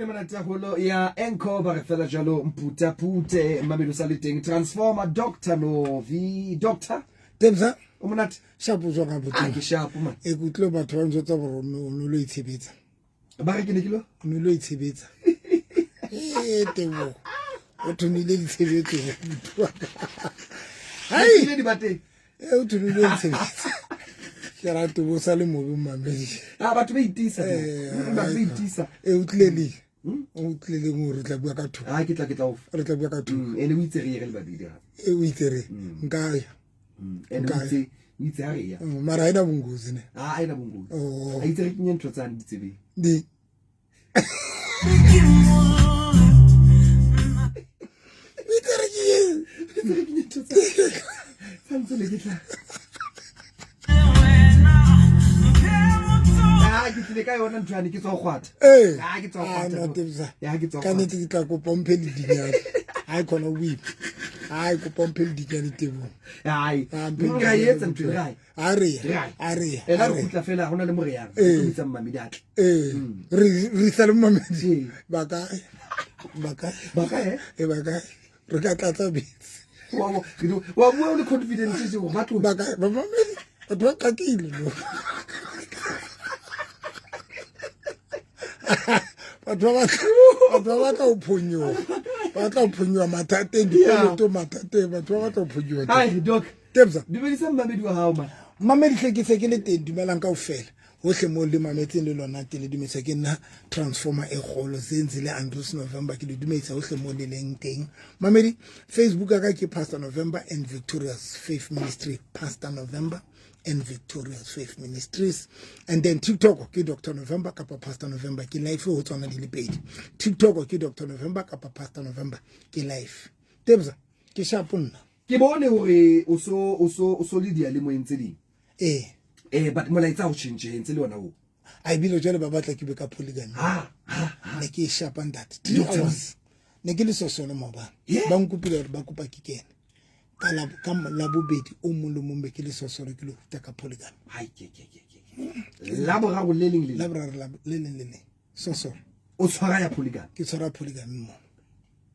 bine manataholo ya enko ba re fela jalo mputa pute mamelo sa le teng transformer doctor Novi doctor Tebza o monate shapo zo ga botse ke shapo man e kutlo batho ba ntse tsa boro o lo itshebetsa ba re ke ne kilo o lo itshebetsa tebo o thunile ditshebetso hai le di bate o thunile ditshebetso ke rata bo sa le mobe mamedi batho ba itisa ba itisa o tlele o tlele mo re tla bua ka thu ke tla o re tla bua ka thu ene o itse re le ba bidi o itse nka ya ene o itse ha re ya mara ina bunguzi ne ina bunguzi a itse re kinye ntho tsane ditsebe di ke tlile ka yona ntho yane ke tswa gwata ke tswa gwata ya ke tswa ka nete ke tla go pompe le dinyana ai khona weep ai go pompe le dinyana tebo ai nka yetsa ntho rai are ela re tla fela hona le more yana o itsa mmamedi atla re sa le mmamedi baka re ka tlatsa bitse wa bua o le confidence se go batho baka ba mamedi batho ba kakile lo batho ba tla o phonyo ba tla o phonyo mathate di to mathate batho ba tla o phonyo hai doc Tebza dumedisa mmamedi wa hao man mamedi hlekise ke le teng dumelang kaofela hohle mo le mametseng le lona teng le dumedisa ke nna transformer e golo senze le Andrews November ke le dumedisa hohle mo le leng teng mamedi Facebook ka ke Pastor November and Victorious Faith Ministry Pastor November and Victorious Faith Ministries, and then TikTok ke Dr. November kapa Pastor November ke live ho tsona di le pedi TikTok ke Dr. November kapa Pastor November ke live Tebza ke shaponna ke bone hore o so le dia le mo entse ding but molaitsa o change ntse le wona o I bilo jalo ba batla ke be ka polygamy ne ke shapang that 3 hours ne ke le so sona mabana ba nkupile ba kupa ke kene kala ka la bobedi o mo le mombe ke le sosoro ke le huta ka polygamy hai ke la bora go le leng le sosoro o tshwara ya polygamy ke tshwara polygamy mo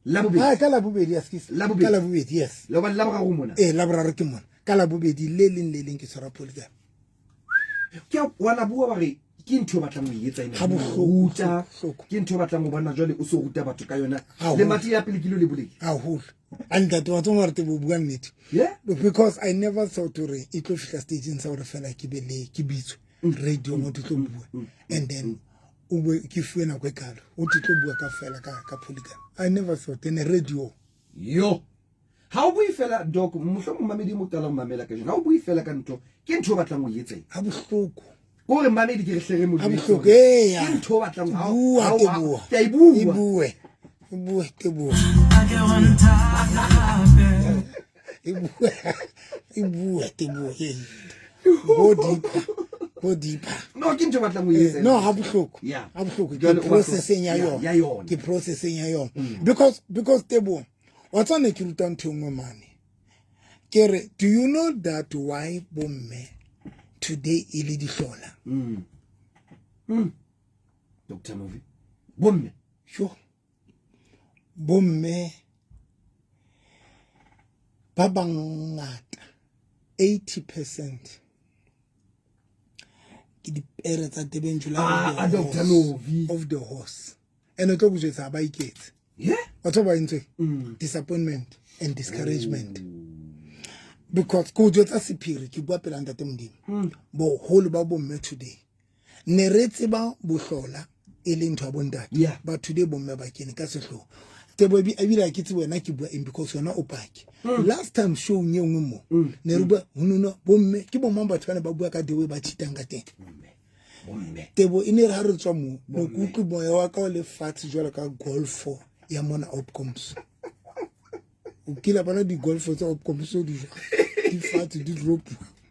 la bobedi ka la bobedi ka la bobedi yes la bora go mona la bora ke mona ka la bobedi le leng ke tshwara polygamy ke wala bua ba re ke ntho batla mo yetsa ina ha bohuta ke ntho batla mo bona jwale o so ruta batho ka yona le mati ya pele kilo le boleki haholo and that was on warte bo bua nnete because I never thought to re it lo fika stage in sa re fela ke bele ke bitso radio mo tlo bua and then o ke fuena go ekalo o tlo bua ka fela ka polygamy I never thought in a radio yo ha o bui fela doc mohlo mo mamedi mo tala mo mamela ka jona ha o bui fela ka ntho ke ntho batla mo yetsa ha bohloko o re mamedi ke re hlere mo ha bohloko ke ntho batla mo ha ke ibua tebo ibua tebo body no ke ntho batla mo yetsa no ha bohloko ke processing ya yona ke processing ya yona because tebo wa tsane ke ruta ntho ngwe mane kere do you know that why bomme today ile di hlola Dr. Novi bomme bomme ba bangata 80% ke di pere tsa tebentjula Dr. Novi of the horse ene tlo bujetsa ba iketse what's ba ntse disappointment and discouragement because go jotsa sephiri ke bua pela ntate modimo bo holo ba bomme today ne re tseba bohlola e le ntho bontate ba today bomme ba kene ka sehlo tebo bi abila ke tsi wena ke bua because yona o paki last time show nyengwe mo ne re bua honono bomme ke bomma batho bana ba bua ka dewe ba chitang ka teng bomme tebo ine re ha re tswa mo no kutlu moya wa ka le fat jwala ka golf ya mona outcomes o kila bana di golf tsa outcomes so di fat di drop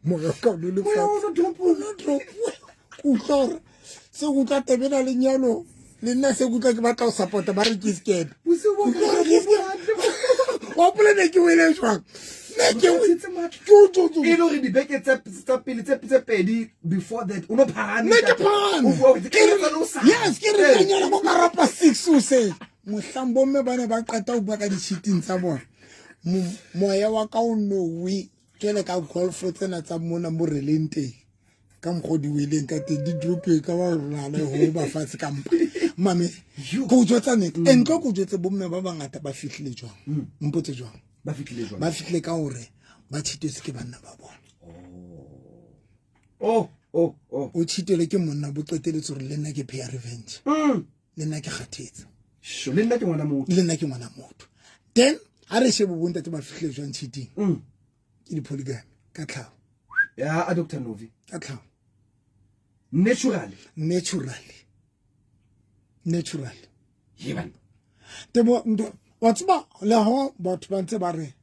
moya ka le fat drop utlora se go tla tebela le nyalo le nna se go tla ke batla o support ba re ke scared wa plane ke wele jwang e lo re di beke tsa pele tse pedi before that uno phahame yes ke re nyala go ka rapa 6 suse mohlang bomme ba ne ba qeta ho bua ka di-cheating tsa bona moya wa ka o nowe jwale ka golf tsena tsa mona mo releng teng ka mokgo di weleng ka teng di drope ka ba rona le ho ba fatshe ka mpa mame go jotsa nnete and go jotse bomme ba bangata ba fihlile jwang mpotse jwang ba fihlile ka hore ba tshitetse ke banna ba bona o tshitele ke monna bo qeteletse hore le nna ke pay revenge le nna ke kgathetse le nna ke ngwana motho then ha re shebe bonta tse ba fihlile jwang cheating ke di polygamy ka tlhaho ya Dr. Novi ka tlhaho naturally yeban tebo what's ba la ho batho ba ntse ba re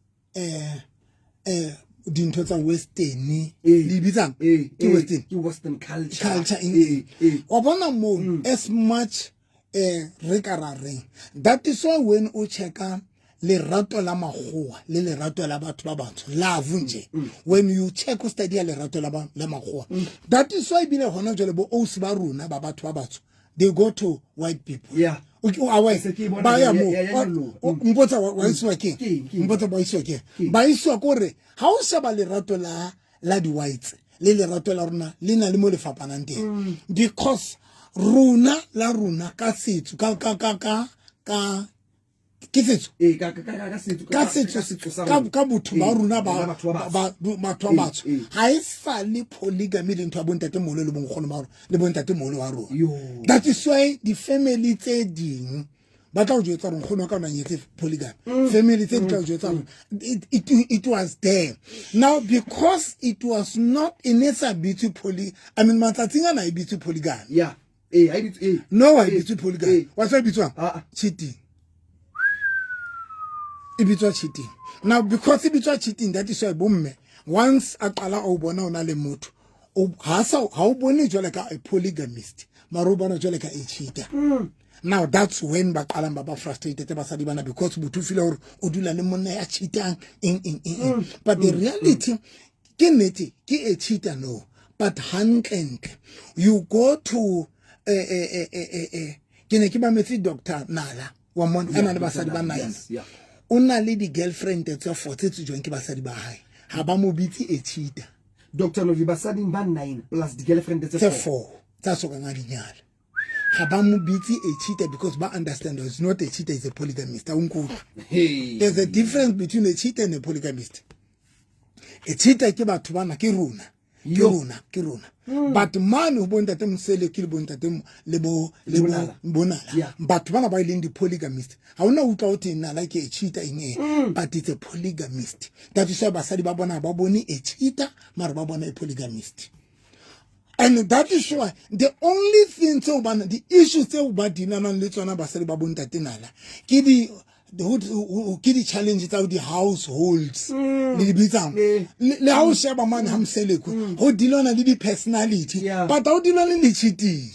dintho tsa western di bitsang ke western culture wa bona mo as much re ka ra reng that is why when o checka lerato la magoa le lerato la batho ba batsho love nje when you check o study ya lerato la magoa that is why bile hona jole bo o se ba runa ba batho ba batsho they go to white people ba ya mo mpotsa wa iswa ke mpotsa ba iswa ke ba iswa kore ha o se ba lerato la di whites le lerato la runa le na le mo le fapanang teng because runa ka setso ka ke setso ka botho ba runa ba batho ba batsho ha e sa le polygamy le ntho ya bontate molo le bonkgono ba le bontate molo wa rona that is why the family tse ding ba tla o jwetsa re nkgono ka nanyetse polygamy family tse di tla o jwetsa it was there now because it was not in its ability matsatsing ana e bitse polygamy no I bitse polygamy what's I bitse cheating ibitswa cheating now because ibitswa cheating that is why bomme once aqala o bona ona le motho ha o bone jwale ka a polygamist maro bona jwale ka a cheater now that's when ba qala ba frustrated ba sa di bana because botho file hore o dula le monna ya cheatang but the reality ke nete ke a cheater no but handling you go to ke ne ke ba metsi doctor Nala wa mona ana le basadi ba 9 o na le di girlfriend tse 4 tse jwang ke basadi ba hae ha ba mo bitse e cheater Dr. Novi basadi ba 9 plus di girlfriend tse 4 tsa soka nga di nyala ha ba mo bitse e cheater because ba understand it's not a cheater, is a polygamist there's a difference between a cheater and a polygamist. A cheater ke batho bana ke runa ke runa but man o bonta te msele ke bonta te le bonala batho bana ba ileng di polygamist ha ona utla o tena like a cheater but it's a polygamist. That is why basadi ba bona ba bone a cheater mara ba bona a polygamist. And that is why the only thing so the issues tse ba dinana le tsona basadi ba bonta tenala ke the challenge out the households le bitsang le ha o sheba man hamseleko ho dilona le di personality but ha o dilona le cheating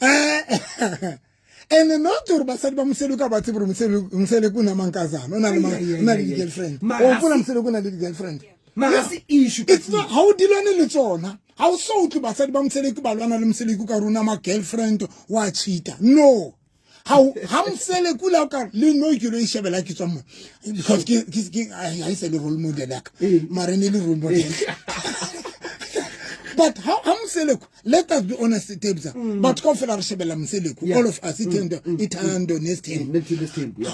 and not to basadi ba mseleko ba tsebro mseleko na mankazana ona le girlfriend o bona mseleko na le girlfriend magasi issue it's not how dilona le tsona how so to basadi ba mseleko ba lwana le mseleko ka runa ma girlfriend wa cheater no. How hamsele kula ka le no ke lo ishebela ke tswa mo because I say le role model like marene le role model but how hamsele let us be honest tabs but ko fela re shebela msele all of us itando nesting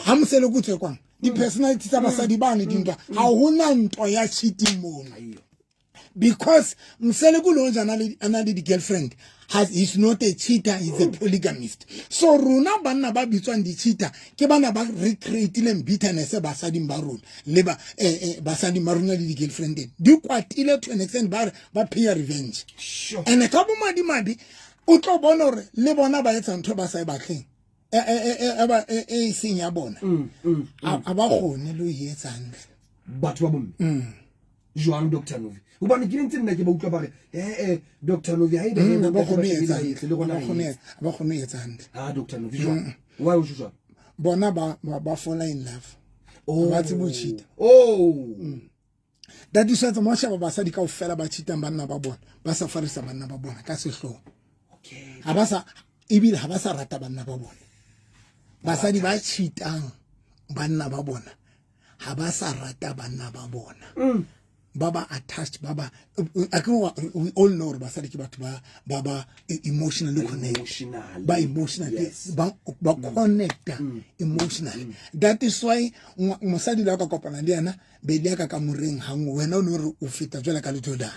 hamsele ku tse kwang di personality tsa basadi bane dinga ha hona ntwa ya cheating mona because msele ku lo jana le di girlfriend he's not a cheater, he's a polygamist. So runa banna ba bitswang di cheater ke bana ba recreating bitterness basadi mbarun leba basadi maruna le di girlfriend di kwatile to an extent ba pay revenge and ka bo madi o tlo bona hore le bona ba etsa ntho ba sa batleng seng ya bona aba gone lo yetsang batho ba bona Joan Dr. Novi o bana ke ntse nna ke ba utlwa ba re Dr. Novi ha ide ba gone etsang Dr. Novi Joan why o jwa bona ba fall in love ba tse bo cheat that is why mo shaba basadi ka ofela ba cheatang banna ba bona ba sa farisa banna ba bona ka sehlo ha ba sa rata banna ba bona basadi ba cheatang banna ba bona ha ba sa rata banna ba bona baba attached baba we all know basadi ke batho ba emotionally connected ba emotionally ba connecta emotionally. That is why mosadi la ka kopana le yana be le ka moreng hangwe wena o no re o feta jwala ka le Jordan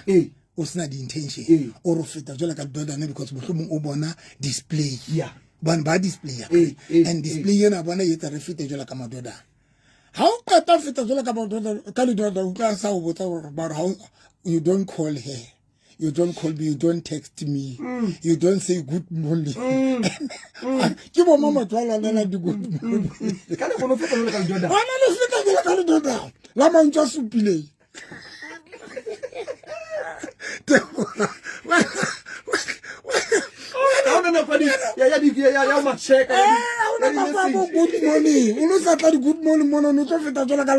o sena di intention o re feta jwala ka Jordan because mohlomong o bona display ba display and display yana bona yetsa re feta jwala ka Jordan. How kata feta jwala ka Jordan ka sa o botsa about how you don't call her, you don't call me, you don't text me, you don't say good morning. Ke bo mama tswala la di good morning ka le gono feta jwala ka Jordan ana le feta jwala ka Jordan la mantsa supile good morning uno sa tla di good morning mona no tlo feta jwala ka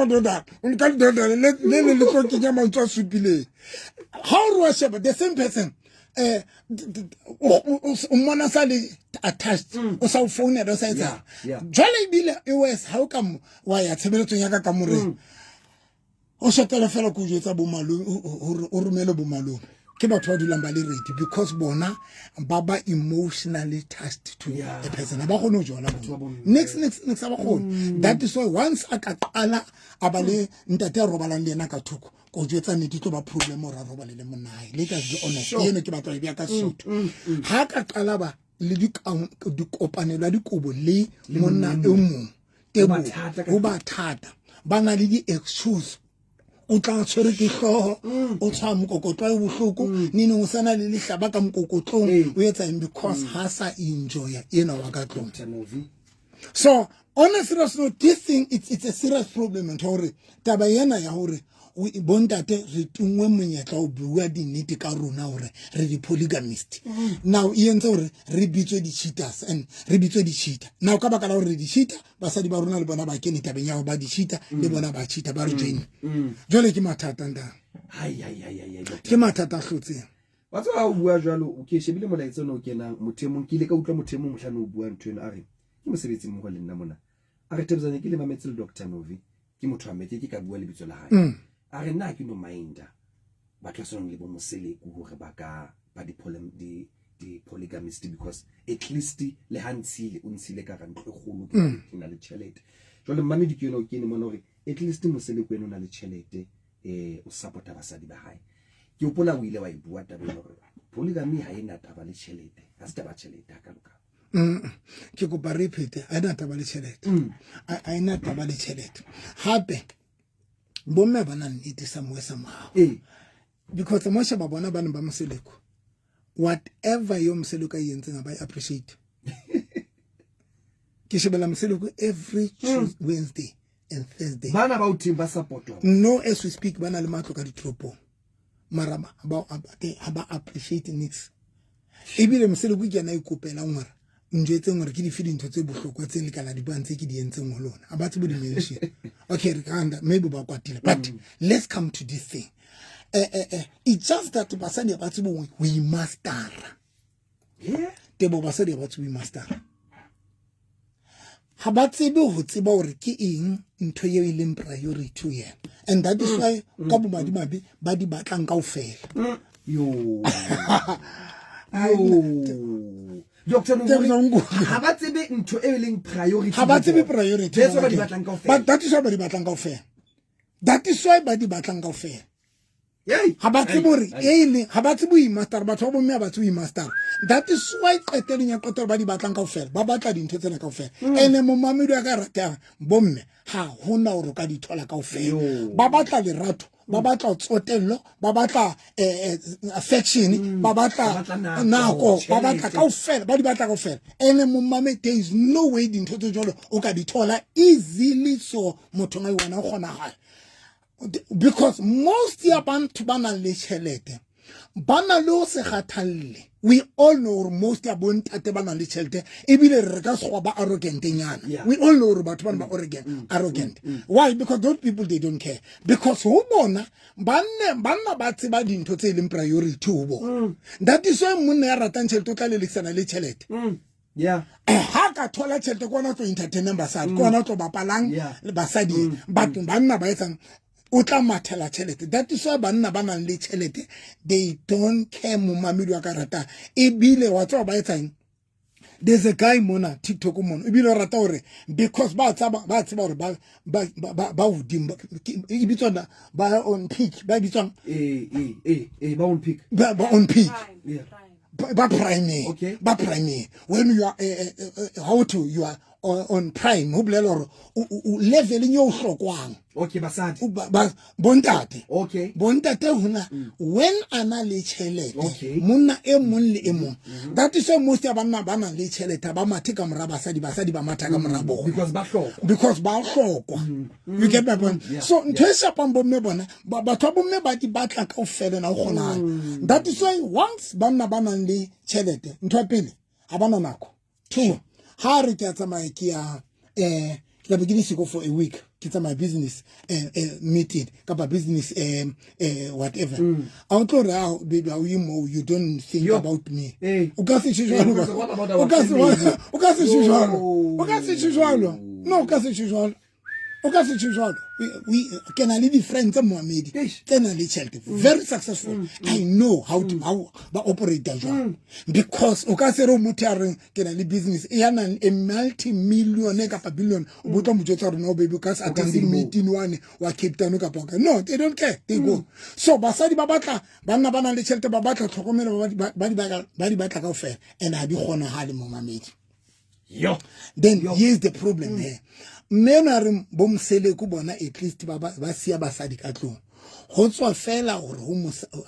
Jordan un ka Jordan le tlo ke nya mantsa supile. How do I say the same person umona sa le attached o sa phone ya sa etsa jwale bile e wes how come wa ya tshebeletso ya ka moreng o shotela fela go jetsa bo malome o rumele bo malome ke batho ba dulang ba le ready because bona baba emotionally attached to a person ba gone o jona next ba gone. That is why once a ka qala abale ntate a robalang le ena ka thoko go jetsa ne ditlo ba problem o ra robale le monae le ka di honest yeno ke batho ba ka sotho ha ka qala ba le di kopanelwa dikobo le monna e mong tebo o ba thata bana le di excuse o tla tshwere ke hloho o tshwa mokokotlo e bohloko nini o sana le lehlaba ka mokokotlong o etsa because ha sa enjoy ena wa ka tlong. So on a serious note, this thing it's a serious problem and hore taba yena ya hore o bontate re tungwe monyetla o bua di nnete ka rona hore re di polygamist now e entse hore re bitswe di cheaters and re bitswe di cheater now ka baka la hore di cheater basadi ba rona le bona ba kene tabeng ya ba di cheater le bona ba cheater ba re join jole ke mathata nda ke mathata hlotseng wa tswa o bua jwalo o ke shebile molaetsa no kenang mothemong ke ile ka utlwa mothemong mohlano o bua ntwena a re ke mosebetsi mo le nna mona a re tebzane ke le mametse le Dr. Novi ke motho a metse ke ka bua le bitso la hae a re nna ke no minda batho ba sonong le bo moseleku hore ba ka ba di polygamist because at least le hantsile o ntshile ka rantlo e golo ke na le chelete jole mmane di ke yona o kene mona hore at least moseleku eno na le chelete o supporta basadi ba hae ke upola o ile wa ibua taba hore polygamy ha ena taba le chelete ha se taba chelete ka loka ke go ba repeat a ena taba le chelete a ena taba le chelete hape bomme bana nnete somewhere somehow because mo sheba bona bana ba moseleko whatever yo moseleko a yentseng ba appreciate ke shebela moseleko every Wednesday and Thursday bana ba uthi ba support no as we speak bana le matlo ka ditropo marama ba appreciate next ebile moseleko ke na ikopela ngwana njetse ngore ke di feeding tse bohlokwa tse le kana di bantse ke di entseng ho lona a batse bo di mention okay re kanda maybe ba kwatile but let's come to this thing it's just that basadi ba tsebo we master tebo basadi ba tsebo we master ha ba tsebe ho tseba hore ke eng ntho ye e leng priority to yena and that is why ka bo madimabe ba di batlang kaofela yo Dr. Nongo ha ba tsebe ntho e leng priority ha ba tsebe priority that's why ba di batlang kaofela but that is why ba di batlang kaofela that is why ba di batlang kaofela ha ba tsebe hore ha ba tsebe i master batho ba bomme ba tsebe i master that is why qeteleng ya qetelo ba di batlang kaofela ba batla dintho tsena kaofela ene mo mamedu a ka ratang bomme ha hona hore ka di thola kaofela ba batla lerato ba batla tsotello ba batla affection ba batla nako ba batla kaofela ba di batla kaofela ene mo mame there is no way dintho tse jolo o ka di thola easily so motho ngai wena o gona ha because most ya bantu bana le chelete bana lo se kgathalle we all know most ya bontate bana le chelete ebile re ka se ba arrogant nyana we all know batho bana ba arrogant why because those people they don't care because ho bona banna ba tseba dintho tse leng priority ho bona that is why monna ya ratang chelete o tla le lekisana le chelete Yeah. Ha ka thola tšhelete ko na tlo entertain basadi ko na tlo bapalang le basadi batho banna ba etsang o tla mathela tšhelete. That is why banna ba nang le tšhelete they don't care mo mamedi wa ka rata e bile wa tswa ba etsang. There's a guy mona TikTok mona ebile rata hore because ba tsaba hore ba hodimo e bitswa ba on peak ba bitswa ba on peak ba on peak yeah ba prime okay ba prime when you are you are on prime ho bolela hore o level nyo hlokwang okay basadi ba bontate okay bontate hona when ana le tšhelete okay monna e mong le e mong that is why most ya banna ba na le tšhelete ba mathe ka mora basadi ba matha ka mora bona because ba hlokwa you get my point so ntwe shapang bomme bona batho bomme ba di batla ka ofela na o khona that is why once banna ba nang le tšhelete ntwe pele ha bana nako two ha re ke tsamaya ke ya ke be ke siko for a week ke tsamaya business meeting ka ba business whatever I want to baby you don't think about me o ka se tshijwalo o ka se tshijwalo no o ka se tshijwalo o ka se tshijwalo we can I leave friends Mohammed then I tšhelete very successful I know how to ba operate that job because o ka se re motho a reng ke na le business e yana a multi-million ka billion o botla mo jotsa re no baby ka se attending meeting one wa Cape Town ka poka no they don't care they go so basadi ba batla banna ba na le tšhelete ba batla tlhokomelo ba di batla ka ofela and ha di gona ha le Mohammed then here's the problem there mena re bomsele ku bona at least ba sia basadi ka tlong ho tswa fela hore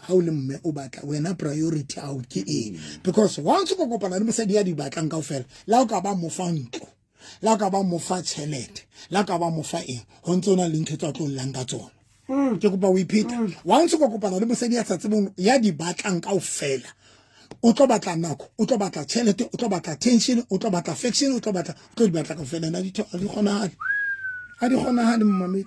ha o le mme o batla wena priority out ke eng because once go kopana le mosadi ya di batlang ka ofela la o ka ba mo fa ntlo la o ka ba mo fa tšhelete la ka ba mo fa eng ho ntsona le ntho tsa tlo lang ka tsona ke kopa o ipheta once go kopana le mosadi ya tsatsebong ya di batlang ka ofela o tlo batla nako o tlo batla tšhelete o tlo batla attention o tlo batla affection o tlo di batla ka fela na di khona Mohammed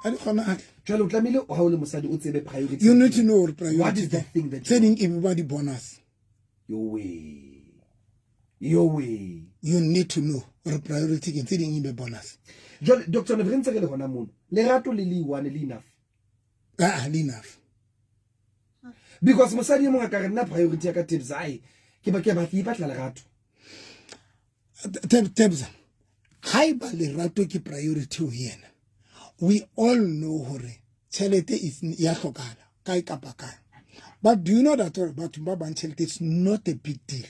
a di khona jalo o tlamile o ha o le mosadi o tsebe priority you need to know priority what is the thing that telling everybody bonus your way you need to know or priority ke telling you bonus jalo Dr. Nevrentse ke le hona mono lerato le one le enough enough because mosadi mo ka re nna priority ya ka Tebza ke ba batla lerato Tebza hai ba lerato ke priority ho yena we all know hore tšhelete is ya hlokala kai kapa kai but do you know that batho ba bang tšhelete is not a big deal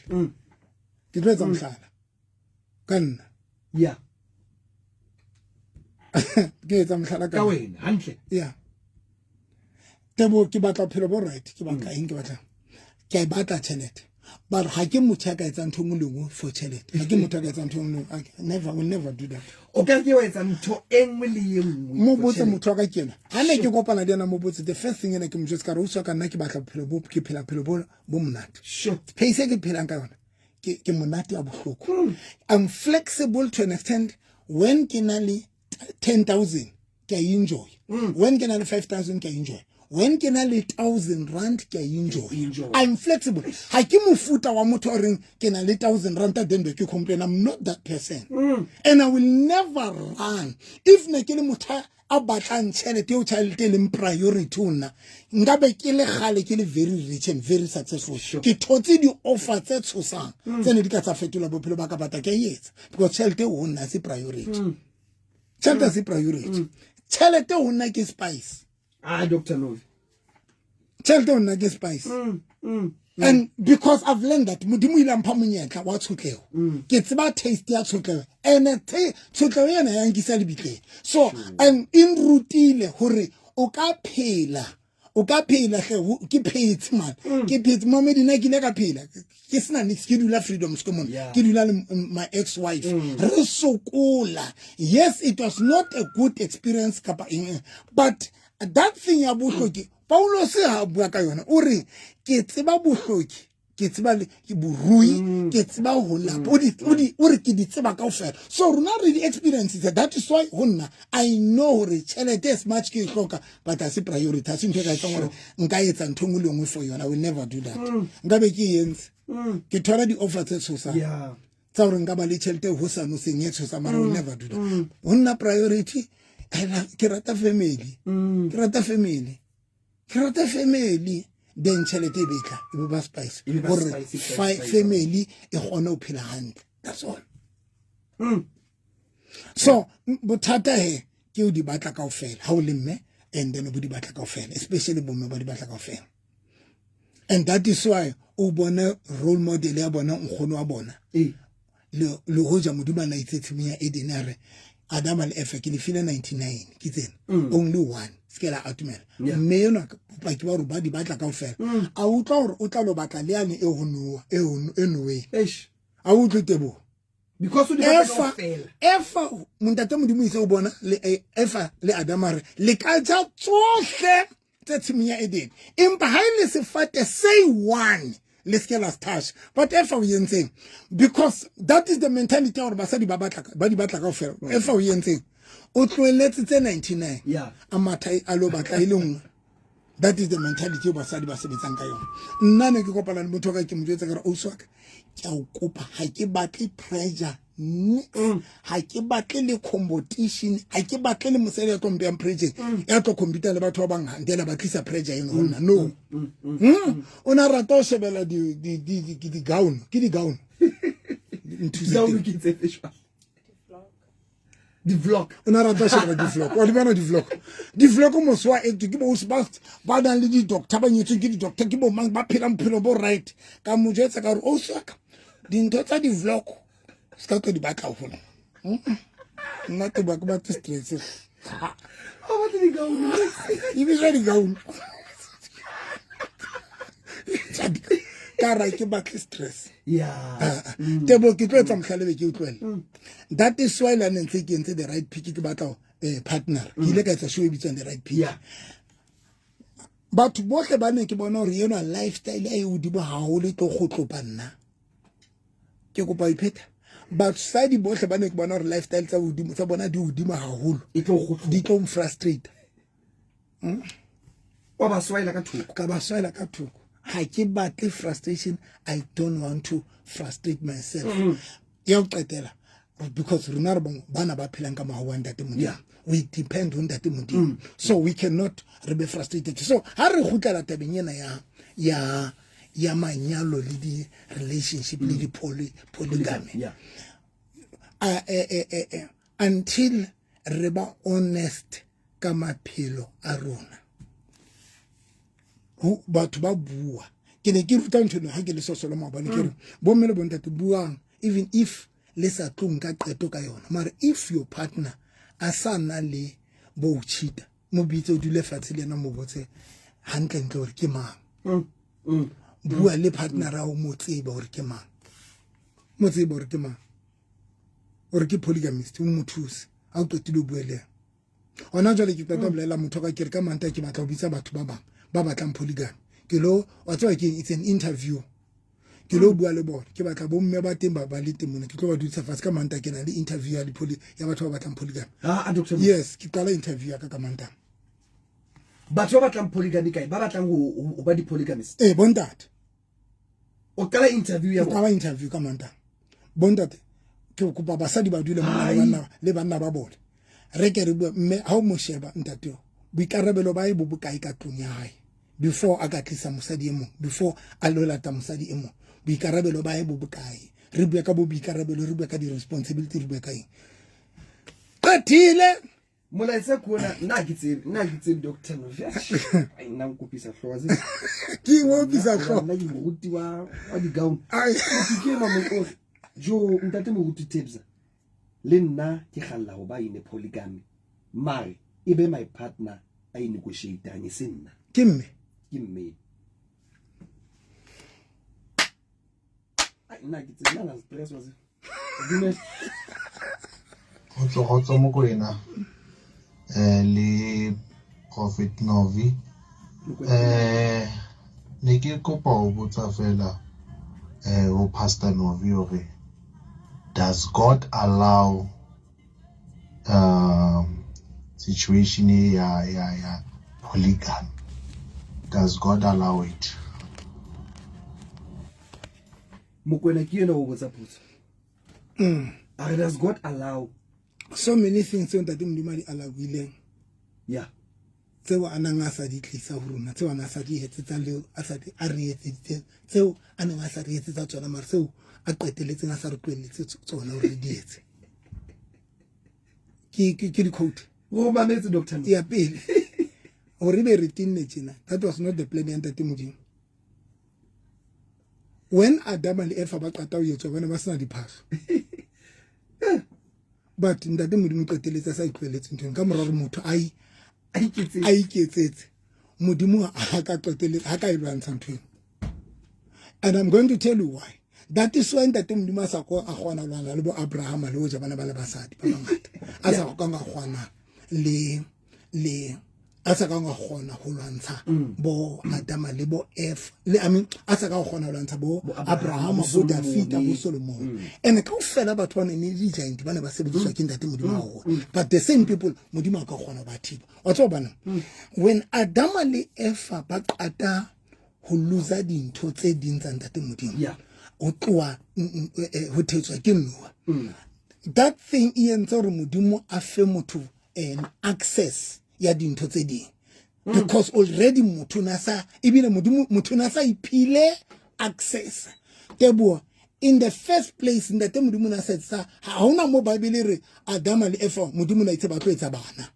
ke tlo etsa mohlala ka nna yeah ke etsa mohlala ka wena hantle yeah tebo ke batla phelo bo right ke batla eng ke batla ke a batla tšhelete but ha ke motho ka etsa ntho ngwe for tšhelete ha ke motho ka etsa ntho ngwe will never do that o ka ke wa etsa ntho engwe le engwe mo botse motho ka kena ha ne ke kopana le yana mo botse the first thing ene ke mo jwetsa ka re o tswa ka nna ke batla phelo bo ke phela phelo bo monate sure pace ke phelang ka yona ke monate a bohloko I'm flexible to an extent when ke na le 10,000 ke enjoy when ke na le 5,000 ke enjoy when ke na le 1,000 rand ke enjoy I'm flexible ha ke mofuta wa motho o reng ke na le 1,000 rand then be ke complain I'm not that person and I will never run if ne ke le motho a batlang tšhelete o tšhelete le priority una ngabe ke le gale ke le very rich and very successful ke thotse di offer tse tshosang tsene di ka tsa fetola bophelo ba ka batla ke yetsa because tšhelete o nna se priority tšhelete se priority tšhelete o nna ke spice Dr. Novi tšhelete o nna ke spice and because I've learned that modimo ile mpha monyetla wa tshotlego ke tseba taste ya tshotlego and tshotlego yana ya nkisa lebitleng so and in rutile hore o ka phela hle ke phetse man ke phetse mo medina ke le ka phela ke sena nix ke dula freedom skomon ke dula le my ex-wife re sokola yes it was not a good experience kapa but that thing ya bohloki Paulo se ha bua ka yona o re ke tseba bohloki ke tseba le ke burui ke tseba ho lapa o re ke di tseba ka ofela so rona re di experiences that is why honna I know re tšhelete as much ke hloka but as a priority as ntho ka etsa gore nka etsa ntho ngwe le ngwe for yona I will never do that nka be ke yentse ke thola di offer tse tshosa tsa gore nka ba le tšhelete ho sa no seng yetso sa mara never do that ho nna priority ke rata family then tšhelete e betla e be ba spice gore family e gone o phela hantle that's all so bothata he ke o di batla kaofela ha o le mme and then o di batla kaofela especially bomme ba di batla kaofela and that is why o bona role model ya bona nkgono wa bona le hoja modimo na itse tshimo ya Eden are Adam and Eve ke le file 99 ke tsena only one skela atumela mme yona ba ke ba ba di batla kaofela a utla hore o tla lo batla le yane e honoa e nowe a utlwe tebo because o di batla kaofela efa montate modimo itse o bona le efa le Adam are le ka tsa tsohle tse tshimo ya Eden empa ha ile sefate say one let's get us touch but if we saying because that is the mentality of basadi ba di batla ka ofela if we saying o tlweletse tse 99 yeah amathai a lo batla ile nngwe that is the mentality of basadi ba sebetsang ka yona nna ne ke kopana le motho ka ke mo jwetsa ka o swaka ke a o kopa ha ke batle pressure ha ke batle le competition ha ke batle le mosele ya tlo mpeang pressure ya tlo computer le batho ba bang handela ba tlisa pressure eno hona no ona rata o shebela di gown ke di gown di vlog ona rata o shebela di vlog wa di bana di vlog mo swa e ke bo usbast ba dan le di doctor ba nyetse ke di doctor ke bo mang ba phela mphelo bo right ka mo jetsa ka re o swaka dintho tsa di vlog ska to di batla ho bona nna te ba ka stress ha ba di gown e be di gown kara ke ba stress yeah tebo ke tlo etsa mohlale ke utlwela that is why la ntse ke ntse the right pick ke batla partner ke ile ka etsa show e bitsang the right pick yeah but bohle ba ne ke bona hore yena lifestyle e udimo haholo tlo gotlopa nna ke kopa ipheta but side bohle ba ne ke bona hore lifestyle tsa udimo tsa bona di udimo haholo di tlo frustrate wa ba swaela ka thoko ka ba swaela ka thoko ha ke batle frustration I don't want to frustrate myself ya o qetela because rena re bana ba phelang ka mahawa ntate modimo we depend on that modimo so we cannot be frustrated so ha re gutlela tabeng ena ya manyalo le di relationship le di polygamy until re ba honest ka maphelo a rona batho ba bua ke ne ke ruta ntho ha ke le sosolo mabane ke re bo mmele bo ntate buang even if le sa tlong ka qeto ka yona mara if your partner a sa na le bo cheat mo bitse o dule fatshe le na mo botse hantle ntle hore ke mang bua le partner a o mo tseba hore ke mang mo tseba hore ke mang hore ke polygamist o mo thusi a o qetile o buele ona jwale ke tata bolela motho ka ke re ka manta ke batla ho bitsa batho ba bang ba batlang polygamy ke lo wa tswa ke it's an interview ke lo bua le bona ke batla bo mme ba teng ba le teng mona ke tlo ba dutsa fatshe ka manta ke na le interview ya batho ba batlang polygamy doctor yes ke qala interview ya ka manta batho ba batlang polygamy kai ba batlang ho ba di polygamist bontate o qala interview ya ka ba interview ka manta bontate ke kopa basadi ba dule mona le banna ba bona re ke re bua mme ha o mo sheba ntate boikarabelo ba e bo bokae ka tlong ya hae before a ka tlisa mosadi e mong before a lo lata mosadi e mong boikarabelo ba e bo bokae re bua ka bo boikarabelo re bua ka di responsibility re bua ka eng qetile molaetsa kona nna ke tsebe Dr. Novia ai nna nkopisa hlowa ze ke ngopisa hlowa nna ke moruti wa di gown ke mama jo ntate moruti Tebza le nna ke galla go ba ine polygamy mare e be my partner a negotiate anye se nna ke mme ai nna ke tsena la stress wa se dime go tlo mo go ena le Prophet Novi ne ke kopa o botsa fela o Pastor Novi hore does God allow situation ya polygamy? Does God allow it? Mokwena ke yena o botsa potso Does God allow so many things on that Mdimari allowing? Yeah. So ananga di tlisa ho rona tseo ana sa di etsetsa le a sa di a re etsetse tseo ana sa di etsetsa tsona mara tseo a qeteletseng a sa re tlweletse tsona ho re di etse ke di quote o mametse Dr. ya pele o re be re tinne tjena. That was not the plan ya ntate Modimo. When Adam and Eva ba qata ho etswa bana ba sena diphaso but ntate Modimo qeteletsa sa itlweletse ntho ka moraro motho a iketsetse Modimo ha ka qeteletsa ha ka ilwantsha ntho. And I'm going to tell you why. That is why ntate Modimo sa go a gona lwana le bo Abraham le ho ja bana ba le basadi ba bangata a sa go nga gona le a sa ka nga gona ho lwantsha bo Adam le bo Eve le I mean a sa ka gona ho lwantsha bo Abraham bo David bo Solomon and ka ofela batho ba ne di giant bana ba sebediswa ke ntate Modimo ho but the same people Modimo ka gona ba thiba wa tso bana when Adam le Eve ba qata ho loser dintho tse ding tsa ntate Modimo o tloa ho thetswa ke Noah that thing e entse re Modimo a fe motho an access ya dintho tse ding because already motho na sa ibile Modimo motho na sa iphile access tebo in the first place in the Modimo na setsa ha hona mo Bible re Adam le Eva Modimo na itse ba tlo etsa bana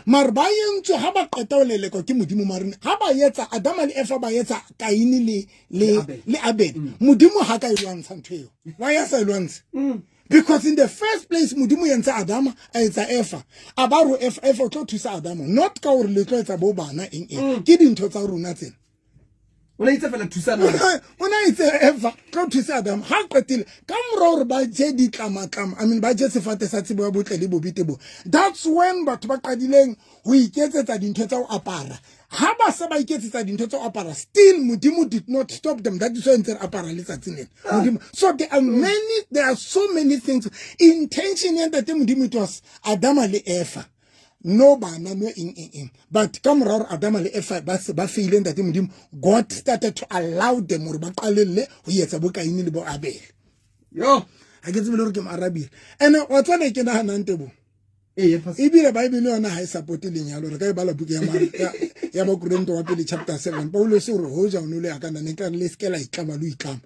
mar ba yentse ha ba qeta o leleko ke Modimo marine ha ba yetsa Adam le Eva ba yetsa Kaini le Abel Modimo ha ka ilwantsha ntho why ya sa ilwantsha because in the first place Modimo yentsa Adam a etsa Eva abaro Eva tlo thusa Adam not ka hore le tlo etsa bo bana eng ke dintho tsa rona tsena ona itse fela thusana ona itse Eva tlo thusa Adam ha qetile ka mora hore ba je ditlama I mean ba je sefate sa tsebo ya botle le bobitebo that's when batho ba qadileng ho iketsetsa dintho tsa ho apara ha ba se ba iketsetsa dintho tsa ho apara still Modimo did not stop them. That is why ntse apara le tsatsing Modimo so there are so many things intention ya ntate Modimo it was Adam le Eva no bana no in but come around Adam le Eva ba feeling that Modimo God started to allow them hore ba qalelle ho yetsa bo Kaini le bo Abel yo ha ke tsebe le hore ke Arabi and wa tswana ke na hanante bo ibile Bible yona ha e support lenyalo re ka e bala buku ya ba Korinto wa pele chapter 7 Paulo se re ho ja o le akana ne ka le skela itlama lo itlama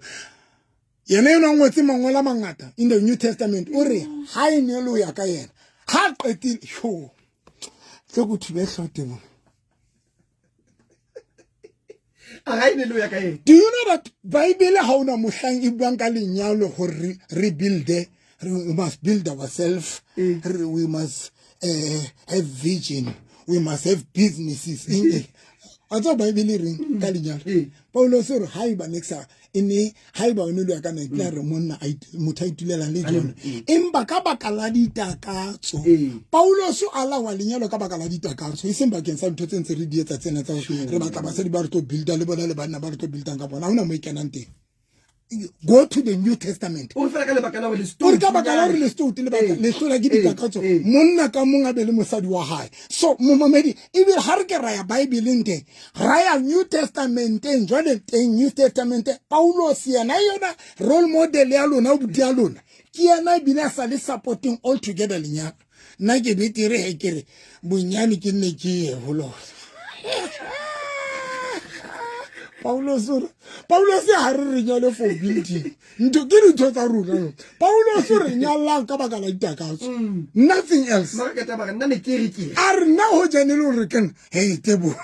yena yona ngwetse mangola mangata in the New Testament o re ha e ne lo ya ka yena ha qetile yo tlo go thube hlotemo do you know that Bible ha ona mohlang e buang ka lenyalo ho rebuild we must build ourselves we must have vision we must have businesses atso Bible ring ka lenyalo Paulo se re ha iba nexa ene ha iba o nelo ya kana itla re monna motho a itulela le jona empa ka bakala ditakatso Paulo se ala wa lenyalo ka bakala ditakatso e semba ke sa ntho tse ntse re di etsa tsena tsa re batla ba se di ba re to builda le bona le bana ba re to buildang ka bona una mo ikenang teng. Go to the New Testament. O fela ka le bakala le story ka bakala re le story le bakala le hlola ke ditakatso monna ka monga be le mosadi wa hae so momamedi e be ha re ke ra ya Bible nteng ra ya New Testament jwale teng New Testament Paulo yena yona role model ya lona o butia lona ke yena bina sa le supporting all together lenyaka nna ke betire he kere bonyane ke nne ke ye holo Paulo se ha re nyale for building ntho ke ditho tsa rona Paulo se re nyala ka baka la ditakatso nothing else mara ka taba nna ne ke re ke are na ho janele hore ken hey tebo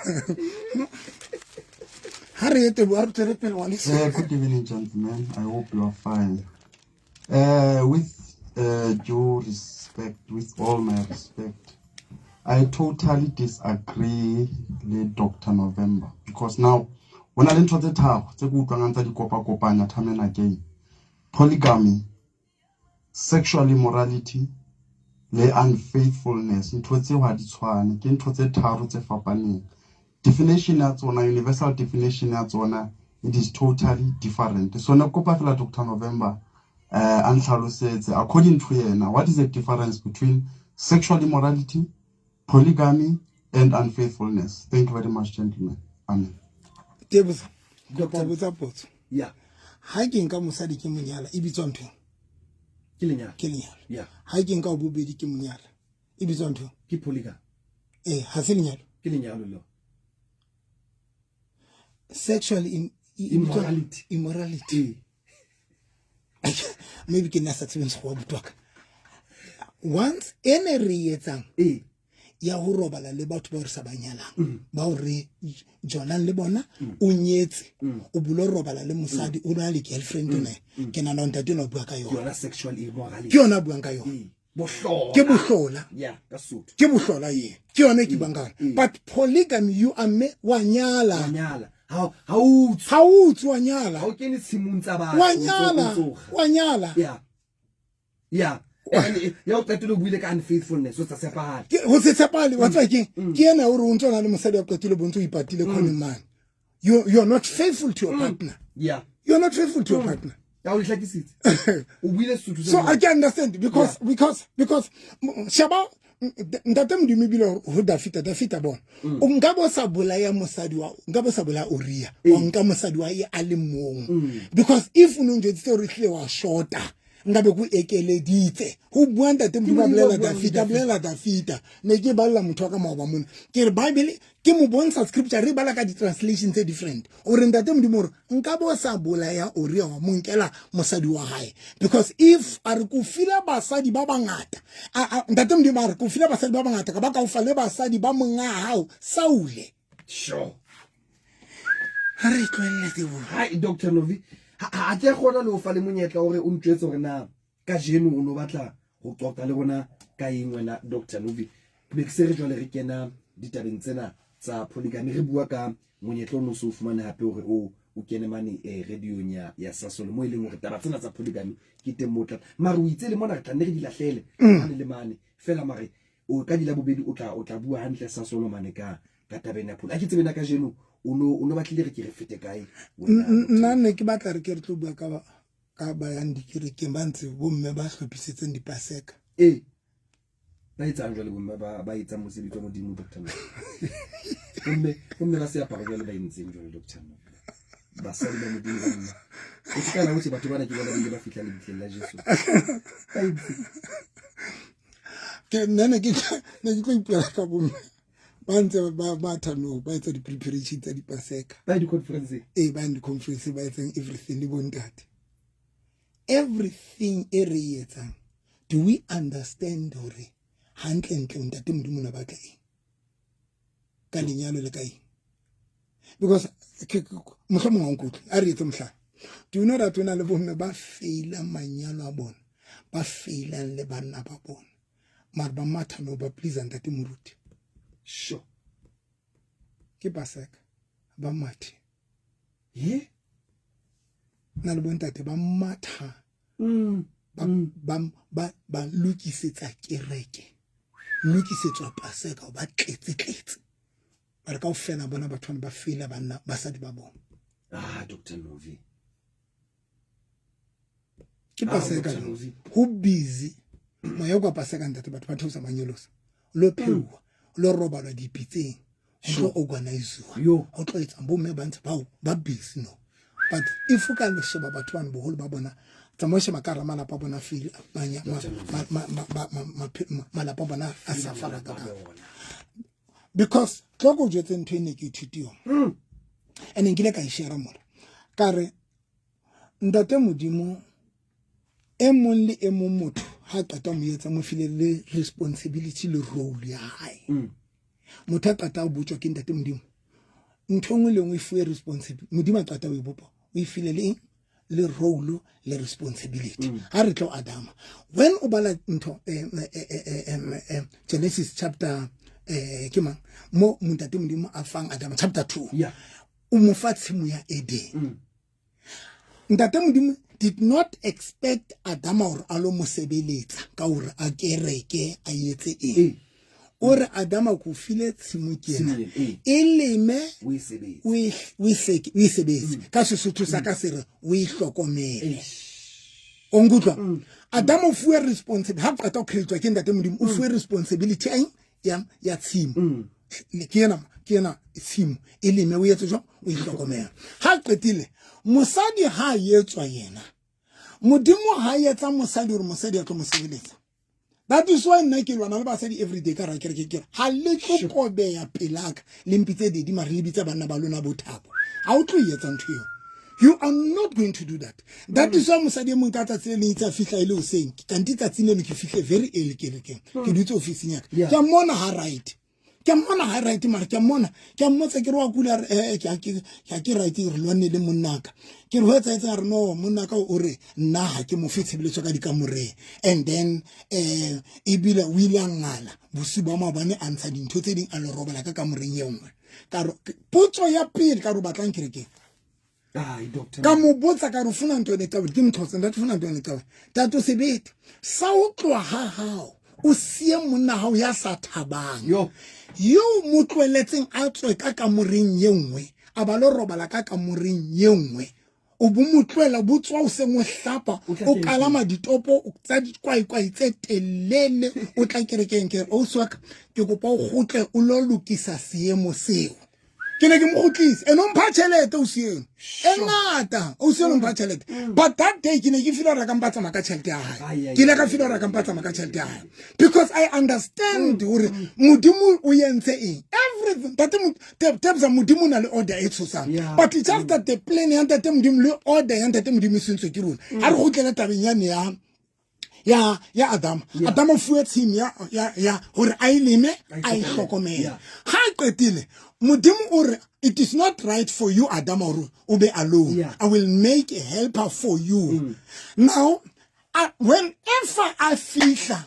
hare tebo are tere pele wa good evening gentlemen, I hope you are fine. With due respect, with all my respect, I totally disagree with Dr. November because now when I ntho tse tharo tse go utlwang tsa dikopa-kopanya time and again, polygamy, sexual immorality le unfaithfulness ntho tse wa di tshwane ke ntho tse tharo tse fapaneng. Definition ya tsona, universal definition ya tsona, it is totally different. So na kopa fela Dr. November anhlalosetse according to yena what is the difference between sexual immorality, polygamy and unfaithfulness. Thank you very much gentlemen. Amen. Tebus Dr. Butapot yeah ha ke nka mosadi ke monyala e bitswa ntho ke lenyalo ke lenyalo yeah ha ke nka o bobedi ke monyala e bitswa ntho ke polygamy ha se lenyalo ke lenyalo lo sexual immorality maybe ke nna sa tsebeng go botwaka once ene re etsang ya ho robala le batho ba re sa banyalang ba o re Jonang le bona o nyetse o bulo robala le mosadi o na le girlfriend ne ke nana ntate no bua ka yona sexual immorality ke yona buang ka yona bohlola ke bohlola yeah ka Sotho ke bohlola ye ke yona ke bang ka but polygamy you are me wa nyala ha o wa nyala ha o kene tshimong tsa batho wa nyala yeah ya o qetile buile ka unfaithfulness o tsa sepahale ho se tshepale wa tswa ke ena o re o ntse na le mosadi wa qetile bontse o ipatile khone man you're not faithful to your partner yeah you're not faithful to your partner ya o hlakisitse o buile Sotho so I can understand because shaba ntate Modimo bile ho Dafita bona o nka bo sa bolaya mosadi wa nka bo sa bolaya Uria wa nka mosadi wa ye a le mong because if o no njetse re hle wa shorta ngabe ku ekeleditse ho bua ntate Modimo bolela Dafita ne ke balla motho ka maoba mona ke re Bible ke mo bontsha scripture re bala ka di translations tse different o re ntate Modimo re nka bo sa bolaya Uria wa monkela mosadi wa hae because if are ku fila basadi ba bangata ntate Modimo re ku fila basadi ba bangata ka ba ka o fa le basadi ba monga hao Saule sure ha re tlwelle tsebo hi Dr Novi ha ke gona le o fa le monyetla hore o ntwetse hore na ka jeno o no batla go qoqa le rona ka eng wena Dr Novi be ke se re jwale re kena ditabeng tsena tsa polygamy re bua ka monyetla o no se o fumane hape hore o kene mane radio ya Sasol mo ileng hore taba tsena tsa polygamy ke teng motla mara o itse le mona re tla nne re di lahlele mane le mane fela mare o ka dila bobedi o tla bua hantle Sasol mane ka tabeng ya polygamy a ke tsebena ka jeno o no batlile re ke re fete kae nna ne ke batla re ke re tlo bua ka ba yang dikerekeng ba ntse bomme ba hlophisitseng dipaseka ba etsang jwale bomme ba etsang mosebetsi wa Modimo Dr bomme ba se apara jwale ba entseng jwale Dr basadi ba Modimo o tsana o se batho bana ke bona ba fitla le bitleng la Jesu ke nna ke tlo ipela ka bomme ba ntse ba thano ba etsa di preparation tsa dipaseka ba di conference ba di conference ba etsang everything le bontate everything re etsang do we understand hore hantle ntate Modimo na batla eng ka lenyalo le ka eng because mohlomong wa nkutlo a re etse mohlala do you know that wena le bomme ba feila manyalo a bona ba feilang le banna ba bona mara ba mathano ba please ntate Moruti sure ke paseka ba mathe na le bontate ba matha ba lukisetsa kereke lukisetswa paseka ba tletse ba re ka ofela bona batho ba fela banna basadi ba bona Dr Novi ke paseka ho busy moya kwa paseka ntate batho ba thusa manyolosa lo phewa lo robala dipitseng o organize o tlo etsa bomme ba ntse ba busy no but if o ka lo sheba batho bana boholo ba bona tsamoshe makara malapa bona feel malapa bona a safara ka because tloko jetse ntwe ne ke thutio ene ngile ka ishera mona kare ntate Modimo e mong le e mong motho ha qata mo etsa mo file le responsibility le role ya hae motho a qata o botswa ke ntate Modimo ntho ngwe le ngwe fuwe responsibility Modimo a qata o e bopa o e file le role le responsibility ha re tlo Adama when o bala ntho Genesis chapter kima mo ntate Modimo a fang Adama chapter 2 o mo fa tshimo ya Eden ntate Modimo did not expect Adama or alo mo sebeletsa ka hore a kereke a yetse ore Adama ku file tshimo kena eleme we sebetse ka Sesotho sa ka sere o ihlokomele o ngutla Adama o fuwe responsibility ha qata o create ke ntate Modimo o fuwe responsibility ya tshimo kena tshimo eleme o yetse jo o ihlokomela ha qetile mosadi ha yetswa yena modimo ha etsa mosadi hore mosadi a tlo mo sebeletsa. That is why nna ke lwana le basadi every day ka ra kere ke ha le tlo kobeya pelaka le mpitse di mare le bitsa bana ba lona bothabo. Ha o tlo etsa ntho eo. You are not going to do that. That is why mosadi mo ka tsa le itsa fihla ile o seng. Kanti tsa tsine le ke fihle very early kerekeng. Ke dutse office nya. Ke mona ha right. Ke mona ha right mara ke mona ke mmotsa ke re wa kula ke right re lwane le monnaka. Ke re ho etsa re no monnaka o re nna ha ke mo fitsebeletso ka dikamore. And then e bila o ile ngala bosi ba mabane a ntsha dintho tse ding a le robela ka kamoreng ye nngwe. Ka potso ya pele ka ro batlang kerekeng. Doctor. Ka mo botsa ka re funa ntwe le ka ke mthotse nda funa ntwe le ka tato sebete sa o tloa ha hao o sie monna hao ya sa thabang yo mo tlweletseng a tswe ka kamoreng ye nngwe a ba lo robala ka kamoreng ye nngwe o bo motlwela bo tswa o se mo hlapa o kalama ditopo o tsa dikwaikwai tse telele o tla kerekeng ke o swaka ke kopa o gotle o lo lokisa seemo seo. Ke ne ke mo gotlisa eno mpha tšhelete o sieno engata o sieno mpha tšhelete but that day ke ne ke feel ra ka mpatsa maka tšhelete ya hae ke le ka feel ra ka mpatsa maka tšhelete ya hae because I understand hore modimo o yentse eng everything tabza modimo na le order e tsosang but it's just that the plan ya ntate modimo le order ya ntate modimo sentswe ke rona a re go tlele tabeng ya Adam Adam fuwe tshim ya hore a ileme a ihlokomele ha qetile modimo ore it is not right for you Adam or ube alone. I will make a helper for you. Now whenever I fihla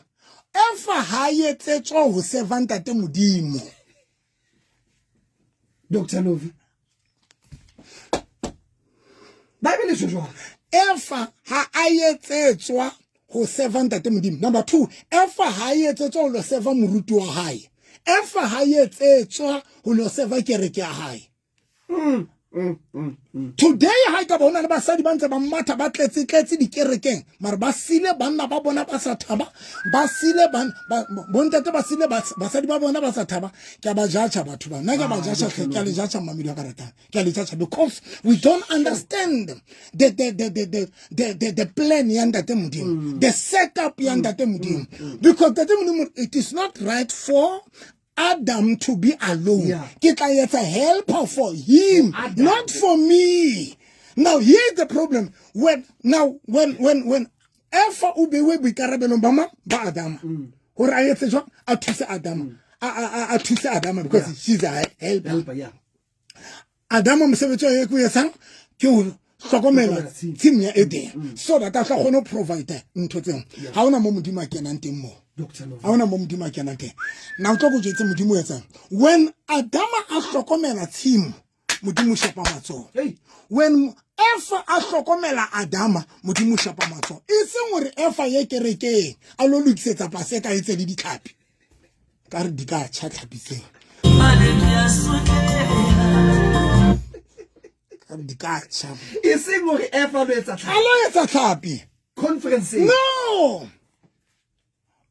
ever haye tsetso ho servant ate modimo Dr. Novi Bible se jwa ever ha aye tsetswa ho servant ate modimo. Number 2 ever haye tsetso lo serva moruti wa hae efa ha yetsetswa ho lo serva kereke ya hae. Today ha ka bona le basadi ba ntse ba matha ba tletse dikerekeng mara ba sile banna ba bona ba sa thaba ba sile bontate ba sile basadi ba bona ba sa thaba ke ba jacha batho ba nna ke ba jacha ke le jacha mamedi wa karata ke le jacha because we don't understand the plan ya ntate modimo the setup ya ntate modimo because ntate modimo it is not right for Adam to be alone. Get a helper for him, not for me. Now here's the problem. When ever ube we karabelo mama ba Adam. Or I say so atuse Adam. Atuse Adam because she's a helper. Adam msebetso ye ku yesang ke hlokomela team ya Eden so that a tla kgona provide ntho tseng. Ha ona mo modimo a kenang teng mo. I want to modimo kana ke na tlo go jetse modimo etsa when Adama a hlokomela team modimo shapa matso when efa a hlokomela Adama modimo shapa matso e seng hore efa ye kerekeng a lo lukisetsa paseka etse le ditlhapi ka re di ka tšha tlhapise ka re di ka tšha e seng hore efa lo etsa tlhapi conference no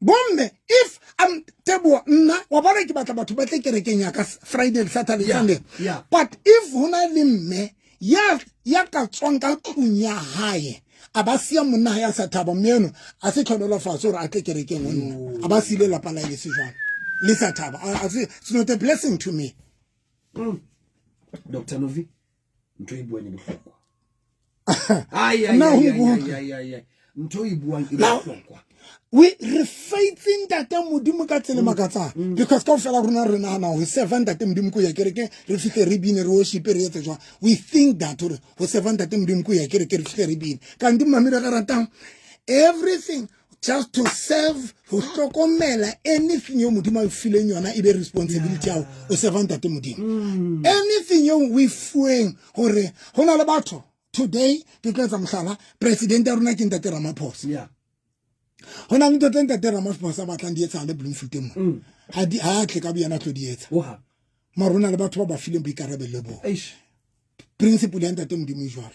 Bombe, if I'm tebo nna wa bona ke batla batho ba tle kerekeng ya ka Friday Saturday Sunday. But if hona le mme ya ka tswang ka tlunya hae abasia monna ya sa thaba mmeno a se tlholela fa so re a tle kerekeng nna abasile la pala le se jwana le sa thaba it's not a blessing to me. Dr. Novi ntho e buang e bohlokwa ntho e buang e bohlokwa. We refaithing that modimo ka tsele makatsang because ka fela rona re nana ho servant that modimo ko ya kereke re fihle re bine re worship re etse jwa we think that ho servant that modimo ko ya kereke re fihle re bine kanti mamira ka ratang everything just to serve ho hlokomela anything yo modimo a fileng yona e be responsibility ya o servant that modimo anything yo we fueng hore hona le batho today ke tletsa mhlala president ya rona ke ntate Ramaphosa hona ntho tse ntate Ramaphosa ba tlang di etsa le Bloemfontein mo ha di a tle ka bana tlo di etsa marona le batho ba ba fileng boikarabelo bo principle ya ntate modimo jwalo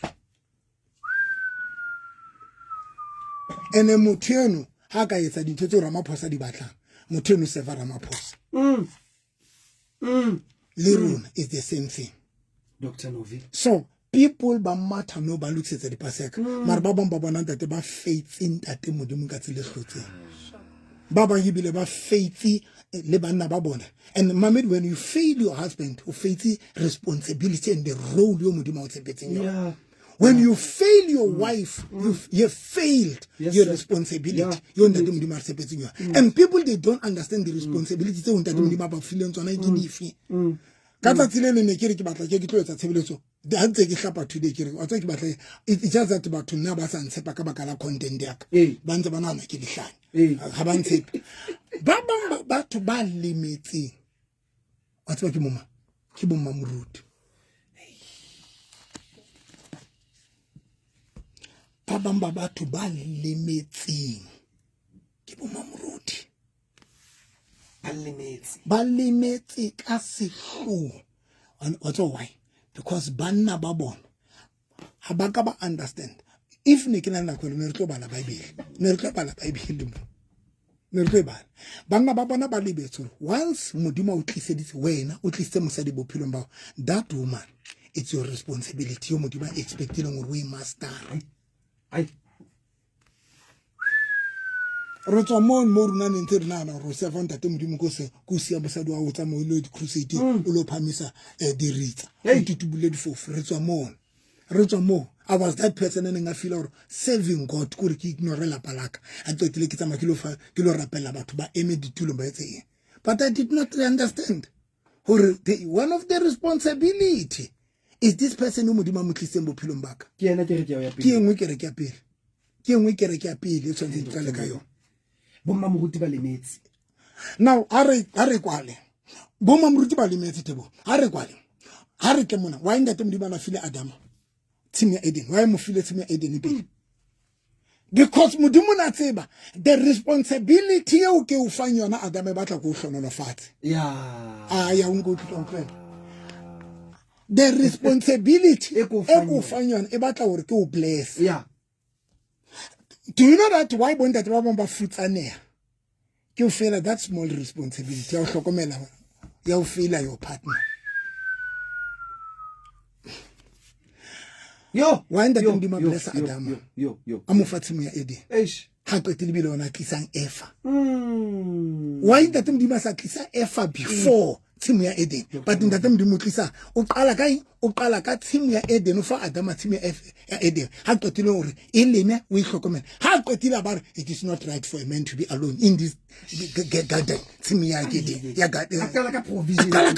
ene motheno ha ka etsa dintho tse Ramaphosa di batlang motheno se va Ramaphosa le rona is the same thing. Dr. Novi So people ba matha no ba luksetsa dipaseka mara ba bang ba bona ntate ba faith in tate modimo ka tsile hlotseng ba bang ebile ba faith le banna ba bona. And mamid, when you fail your husband, you faith responsibility and the role you modimo o tshepetseng yona. When you fail your wife, you failed your responsibility. You ntate modimo a tshepetseng yona. And people, they don't understand the responsibility tse ntate modimo ba fileng tsona ke dife. Ka tsatsi le ne ke re ke batla ke tlo etsa tshebeletso da ntse ke hlapa today ke re wa tswa ke batla it's just that batho nna ba sa ntshepa ka baka la content ya ka ba ntse ba nana ke dihlanya ha ba ntshepe ba bang batho ba limetseng wa tswa ke bomma moruti ba bang ba batho ba limetseng ke bomma moruti ba limetse ka sehloho. What's why? Because banna ba bona ha ba ka ba understand. If ne ke nna go ne re tlo bala Bible ne re tlo bala Bible ne re tlo bala banna ba bona ba libetse once modimo o tliseditse wena o tlise mosadi bophelong ba that woman, it's your responsibility yo modimo expecting gore we master re tswa mo runa ne ntse re nana ro serve ntate modimo go se go sia bosadi wa o tsa mo ile di crusade o lo phamisa di ritsa o tutubule di fofu re tswa mo I was that person and I feel serving God ko re ke ignore la palaka a tsotile ke tsama ke lo rapela batho ba eme ditulo ba etse but I did not understand one of the responsibility is this person o modimo mo tliseng bophelong baka ke ena ke re ke ya pele ke engwe ke re ke ya pele tsone di tlale ka yona bomma moruti ba lemetse. Now are kwale bomma moruti ba lemetse tebo are kwale are ke mona why ndate modimo na file Adam team ya Eden why mo file team ya Eden pele because modimo na tseba the responsibility ya o ke o fanya yona Adam ba tla go hlonola fatshe ya ungo tlontlwe the responsibility e go fanya yona e batla gore ke o bless. Do you know that why bon that ba ba futsanea you feel that small responsibility ya o hlokomela ya o feel your partner why that ndima bless Adam amufatsimu ya Eden ha qetile bile ona tlisang Eva why that ndima sa tlisa Eva before team ya Eden but ndate mdimo tlisa o qala ka team ya Eden fa Adam team ya Eden ha qetile hore e lene o ihlokomela ha qetile ba it is not right for a man to be alone in this garden team ya Eden ya garden akala ka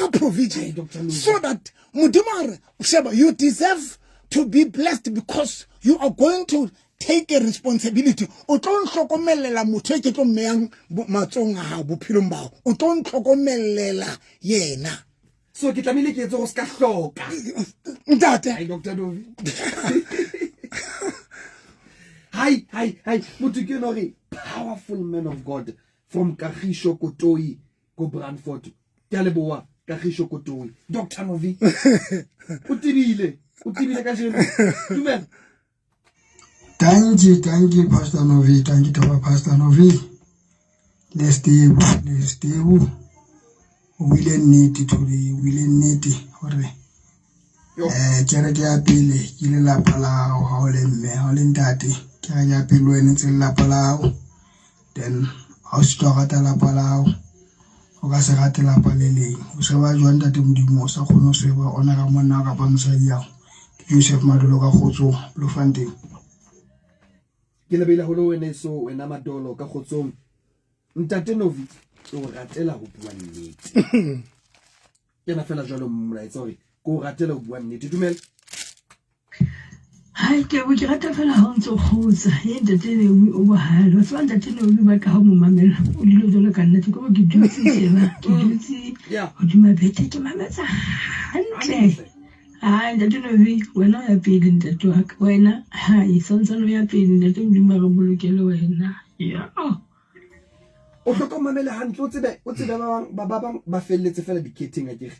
provision so that mudimo sheba you deserve to be blessed because you are going to take a responsibility. O tlo nhlokomelela motho ke tlo meyang matsong a bophelong bao o tlo nhlokomelela yena so ke tlamile ke etse go ska hloka ntate Dr. Novi hi motho ke no re powerful man of God from Kagisho Kotoi go Brandford ke a leboa Kagisho Kotoi Dr. Novi o tibile ka jeno dumela. Thank you, Pastor Novi. Thank you to Pastor Novi. Let's do. We need charity apile, kile la palao, hauling daddy, carry a pillow and it's la palao. Then Austrata la palao, Ogasarate la palele, Usava Juanda de Mudimosa, Honoseva, Onaramanaga Bansalia, Joseph Madologa Hozo, Blufante. Ke le bela holo wena so wena madolo ka khotsong ntate Novi o ratela go bua nnete ke na fela jalo mmolaetsa hore go ratela go bua nnete dumela hai ke bo ke rata fela ha ntse khotsa e ntate ne o ba halo so ntate ne o ba ka ha mo mamela o dilo jalo ka nnete go ke dutse sena ke dutse o dima bete ke mametsa hantle ntate Novi wena ya pele ntate wa ka wena isontsano ya pele ntate modimo ga bolokele wena o hlokomamele hantle o tsebe ba bang ba felletse fela diketting a ke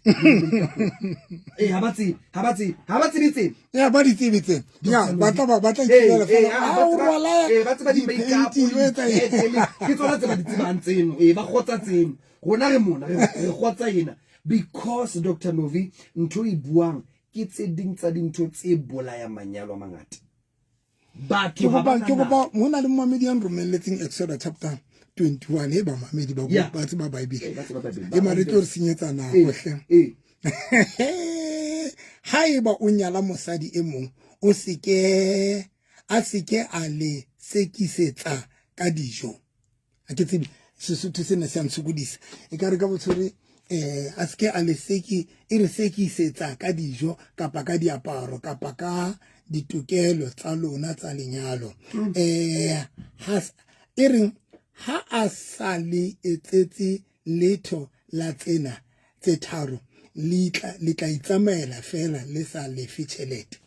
ha ba tsebetse ya ba di tsebetse ya ba tla ikela fela o rwala ba tseba di makeup ke tsona tse ba di tsebang tseno ba khotsa tseno rona re mona re khotsa yena because Dr. Novi ntho e buang ke tse ding tsa dintho tse bolaya manyalo a mangata. Ke gopa mona le mmamedi ya nromelletseng Exodus chapter 21 e ba mamedi ba go batse ba Bible e mare tlo re senyetsa na gohle ha eba o nyala mosadi e mong o seke a le sekisetsa ka dijo a ke tsebe Sesotho se ne se ntshukudisa e ka re ka botshore a seke a le seki e re sekisetsa ka dijo kapa ka diaparo kapa ka ditokelo tsa lona tsa lenyalo ha a sa le etsetse letho la tsena tse tharo le tla itsamaela fela le sa le fitšhelete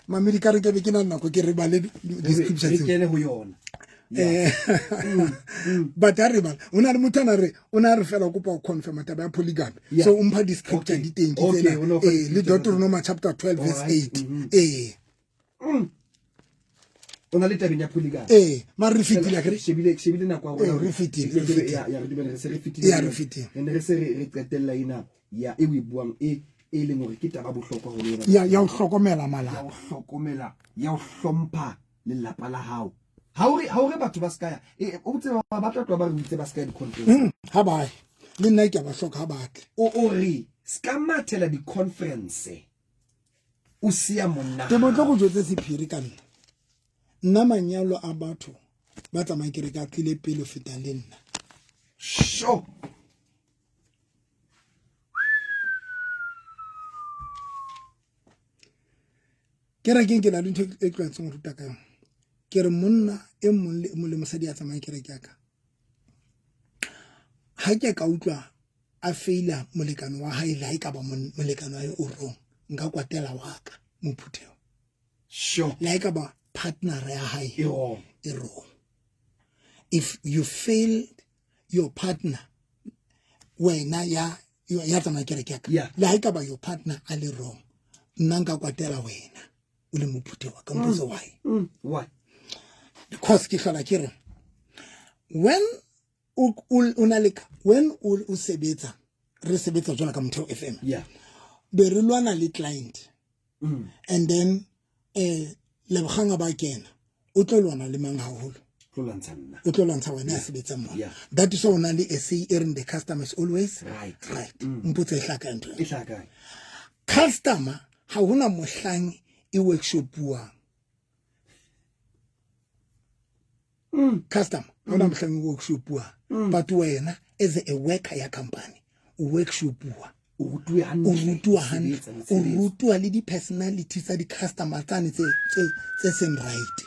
mamedi ka re ke be ke na nako ke re ba le description ke le go yona but a re bala una le motho ona re fela kopa go confirm taba ya polygamy so umpha description di teng ke tsena le Deuteronomy chapter 12 verse 8 ona le tabeng ya polygamy ma re fitile ke shebile na kwa go re fitile ya re dibele se re fitile ne se re qetella ina ya e we buang e leng hore ke taba bohlokwa ho lona ya o hlokomela malapa ya o hlompha le lapa la hao ha o batho ba skaya o tseba ba batla twa ba re utse ba skaya di conference ha ba le nna ke ba hloka ha batle o re ska mathela di conference o sia monna ke botla go jotse sephiri ka nna manyalo a batho ba tsamaya ke re ka tlile pele feta le nna sho ke ra ke la ntho e tlotseng go ruta ka yona ke re monna e mong le mosadi a tsamaya ke re ke aka ha ke ka utlwa a feila molekano wa hae la ka ba molekano wa o rong nka kwatela wa ka mophutheo sure la ka ba partner ya hae e wrong if you failed your partner wena ya tsamaya ke re ke aka la ka ba your partner a le wrong nna nka kwatela wena o le mophutheo wa ka mpotse why because ke hlola ke re when o sebetsa re sebetsa jona ka Motheo FM be re lwana le client and then le bkhanga ba kena o tlo lwana le mang haholo o tlo lwantsha wena a sebetsa mo that is ona le SA in the customer is always right mpotse hlaka ntlo customer ha hona mohlang e workshop buang customer ona mohlang e workshop buang but wena as a worker ya company o workshop buang o rutwa le di personalities tsa di customer tsane tse same right.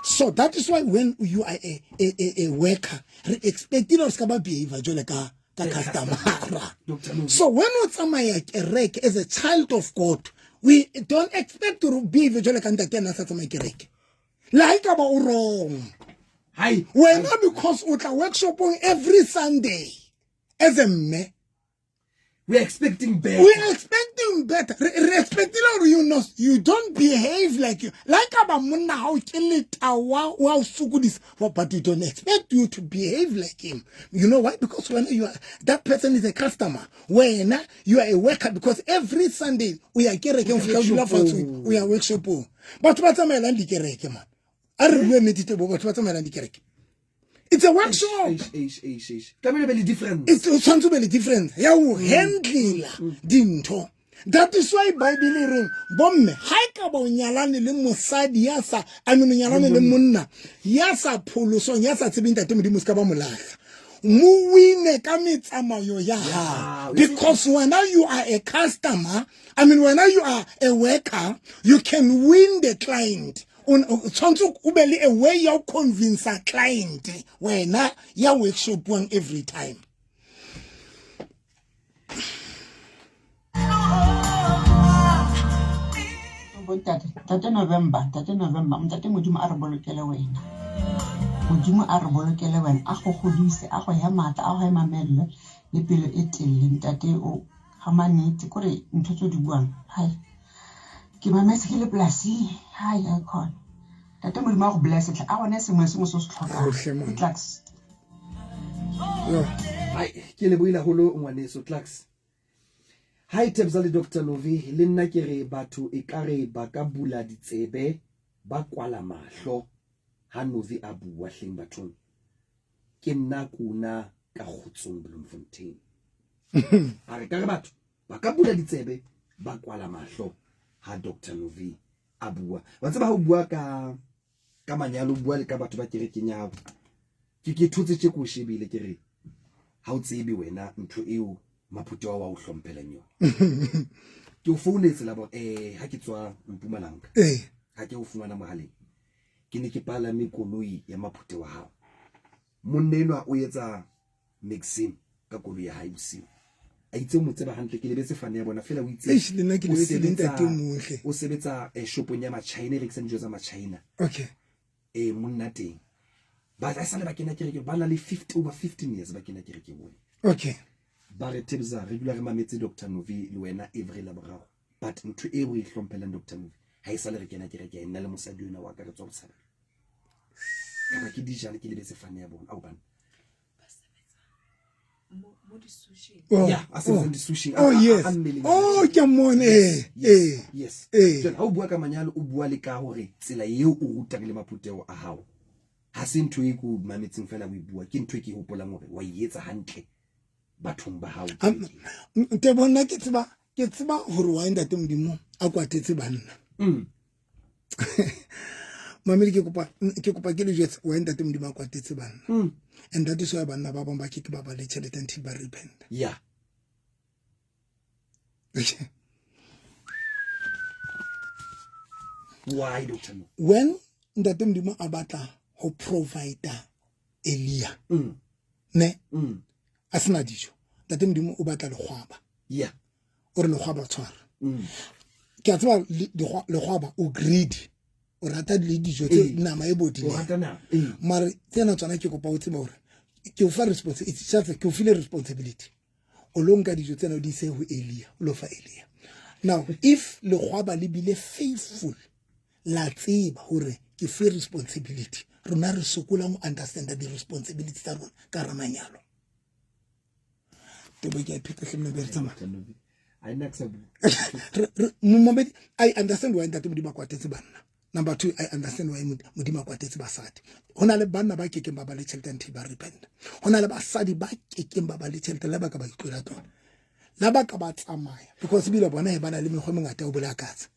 So that is why when you are a worker re expect you ska ba behavior jole ka customer. So when we tsamaya kereke as a child of God, we don't expect to behave jole ka ntate na sa tsamaya kereke like ba o wrong. Hi, when because o tla workshop every Sunday as a me. We're expecting better. We're expecting better. Respecting you don't behave like you. Like Abamuna how kill it wow sukudis. But you don't expect you to behave like him. You know why? Because when you are that person is a customer. When you are a worker, because every Sunday we are getting we are workshop. But what's a man man? I remember meditable, but what's a man it's a workshop. Different. It's something very different. You handle dinto. That is why Bible ring bomme haika ba nyalane le mosadi yasa amino nyalane le monna yasa pholoso yasa tsebinta temodi muska ba molahla mu wine ka metsamayo ya because when you are a customer when you are a worker you can win the client. Ubeli a way you convince a client when you workshop one every time. Tate November, mtate modimo a re bolokele wena. Modimo a re bolokele wena, a go godise, a go ya mata, a go ya mamelle le pelo e telle ntate o ga manete kore ntho tso di buang. Hai. Ke mametse ke le polasi, hai I call. Tate modimo a go bless tla a gone sengwe se se tlhoka. Tlax. Hai, ke le boila holo ngwaneso Tlax. Hi Tebza le Dr. Novi, le nna ke re batho e kare ba ka bula ditsebe ba kwala mahlo ha Novi a bua hleng bathong. Ke nna kuna ka Kgotsong Bloemfontein. A re kare batho ba ka bula ditsebe ba kwala mahlo ha Dr. Novi a bua. Wa tseba ho bua ka manyalo, bua le ka batho ba kerekeng ya hao. Ke thotse tse ko shebile ke re ha o tsebe wena ntho eo maphuto wa o hlomphelang yona. Ke o founetse la bo ha ke tswa Mpumalanga. Ha ke o fumana mohaleng. Ke ne ke palame koloi ya maphuto wa hao. Monnenwa o etsa Maxim ka koloi ya hae bosiu. A itse mo tseba hantle ke lebetse fane ya bona fela o itse. Le nna ke lebetse le ntate mohle. O sebetsa shopong ya ma-China le dijo tsa ma-China. Okay. Monna teng. Ba tla sala ba kena kereke ba na le 50 over 15 years ba kena kereke bona. Okay. Ba re Tebza regular mametse Dr. Novi le wena every laborao. But ntho e o e hlomphelang Dr. Novi ha e sala re kena kereke nna le mosadi yona wa ka re tswa botshabela. Ka ke dijana ke lebetse fane ya bona au bana. Yeah, sushi. Oh yes. Oh, come on. Yes. Ha o bua ka manyalo o bua le ka hore tsela eo o ruta le maphuteo a hao. Ha se ntho e go mametseng fela o e bua, ke ntho e ke hopolang hore wa etsa hantle bathong ba hao. Te bona ke tseba hore wa ntate Modimo a kwatetse banna. Mameli ke kopa ke le jetse wa ntate Modimo a kwatetse banna. And that is why banna ba bang ba ke ba le tšhelete until ba repent. Yeah. Why, Dr. No? When ntate Modimo a batla ho provide Elia. Ne? A sena dijo. Ntate Modimo o batla lekgwaba. Yeah. O re lekgwaba tshwara. Ke a tseba lekgwaba o greedy. O rata le dijo tse nama e bodile. O rata nama. Mara tsena tsona ke kopa o tseba hore ke o fa responsibility. It's just ke o file responsibility. O lo nka dijo tsena o di se ho Elia. O lo fa Elia. Now, if lekgwaba le bile faithful, la tseba hore ke free responsibility. Rona re sokola mo understand the responsibility tsa rona ka ramanyalo. Tebe ke pheta hle mebere tsama. I understand why ntate Modimo kwatetse banna. Number 2, I understand why Modimo kwatetse basadi. Hona le banna ba kekeng ba ba le tšhelete nthe ba repent. Hona le basadi ba kekeng ba ba le tšhelete le ba ka ba itlola tsona. La ba ka ba tsamaya because bila bona e bana le mekgwa mengata o bola katsa.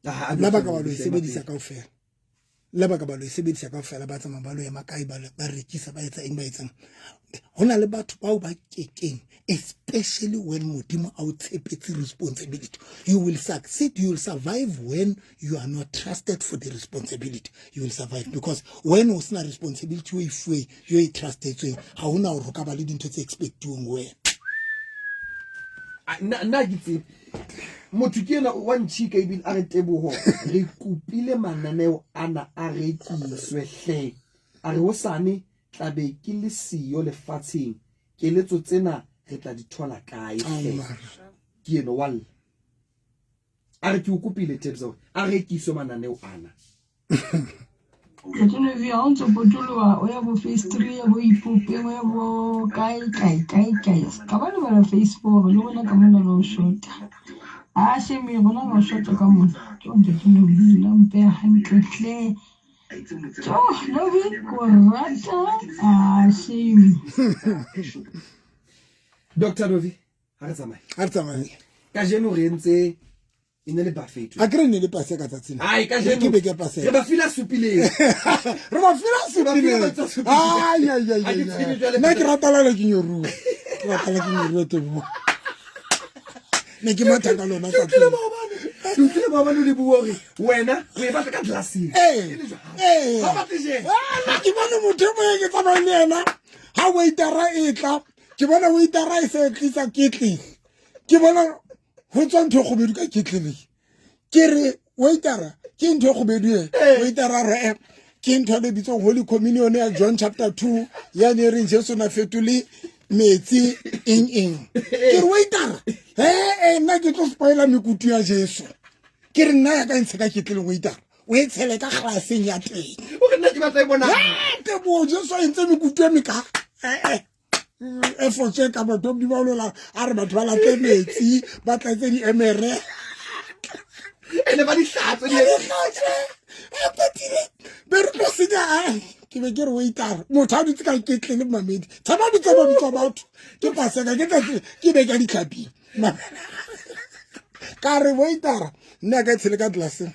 La ba ka ba lo sebedisa kaofela. La ba ka ba lo sebedisa kaofela ba tsamaya ba lo ya makai ba rekisa ba etsa eng ba etsang. Hona le batho bao ba kekeng, especially when Modimo a o tshepetse responsibility. You will succeed, you will survive when you are not trusted for the responsibility. You will survive because when o sena responsibility o ifwe you are trusted so ha hona o ka ba le dintho tse expectiweng wena. Nna gitse motho ke ena wa ntshika ibile a re Teboho re kupile mananeo ana a rekiswe hle a re hosane tlabe ke le siyo lefatsheng keletso tsena re tla di thola kae hle ke eno wall a re ke o kupile Tebza a rekiswe mananeo ana. Tjena vi ha ntse botoloa o ya bo face 3 ya bo ipope o ya bo kai ka ba le ba Facebook le bona ka mona no shota a se mi bona no shota ka mona ke onde ke no la mpe hantle hle jo no vi ko rata a se Dr. Novi ha re tsamaya ka jeno re ntse ine le buffet a kre ne le pase ka tsatsina ai ka jeno ke be ke pase re ba fila supile re ba fila supile ai na ke ratala le kinyoru ratala kinyoru Tebo ne ke matha ka lona ka Tutle baba no le bua hore wena o e batla ka glassing ha ba tije ke bona motho mo ke tsaba le yena ha waitara etla ke bona waitara e se tlisa kitli ke bona ho tswa ntho go bedu ka kitlele ke re waitara ke ntho go bedu waitara re ke ntho le bitso Holy Communion ya John chapter 2 ya ne re Jesu na fetuli metsi eng ke re waitara nna ke tlo spoila mekutu ya Jesu ke re nna ya ka ntse ka kitlele waitara o e tshele ka glasseng ya teng o re nna ke batla e bona Tebo Jesu a ntse mekutu ya meka effort e ka batho di ba lola a re batho ba late metsi ba tlatse di emere ene ba di hlatse di be re tlo senya ke be ke re waiter motho a dutse ka ketle le mamedi tsama bitsa batho ke paseka ke be ka ditlhapile ka re waiter nna ka tshele ka tlaseng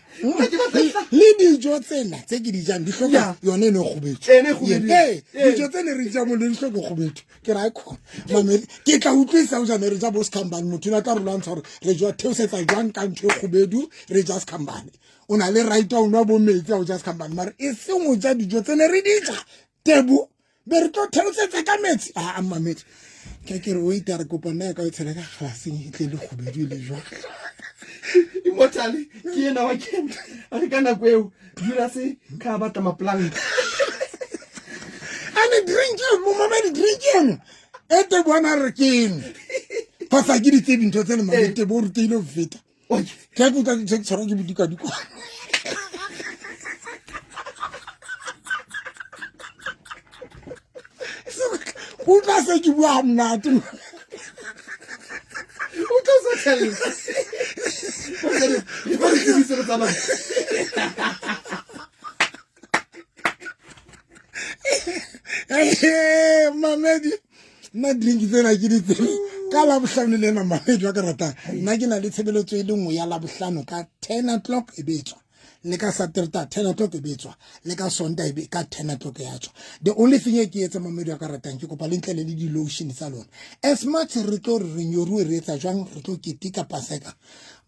le dijo tsena tse ke di jang di hloka yone ene dijo tsene re ja mo le hloka kgobetu ke ra ikho mamedi ke tla utlwisa o jana re ja bo skambane motho na tla re lwantsha hore re jwa theosetsa jwang ka ntho e kgobedu re ja skambane o na le right wa nwa bo metsi a o ja skambane mare e seng o ja dijo tsene re di ja tebu be re tlo theosetsa ka metsi a mamedi ke re waiter re kopa nna ka o tshela ka glaseng itle le kgobedu le jwa Immortally, ke ena wa kenta a re ka nako eo dira se ka batla maplanka ane drinking mo mamedi drinking ete bona re keng pasa ke di tsebi ntho tsene mamedi bo rutile ho feta ke go tla ke tshwara ke butuka diko o tla se ke bua mnate o tla se tell mamedi nna drink tsena ke di tsebe ka la bohlano le ena mamedi wa ka ratang nna ke na le tshebeletso e le nngwe ya la bohlano ka 10 o'clock e betswa le ka Saturday 10 o'clock e betswa le ka Sunday ka 10 o'clock ya tswa the only thing e ke etsa mamedi wa ka ratang ke kopa le ntle le di lotion tsa lona as much re tlo re nyoruwe re etsa jwang re tlo ketika paseka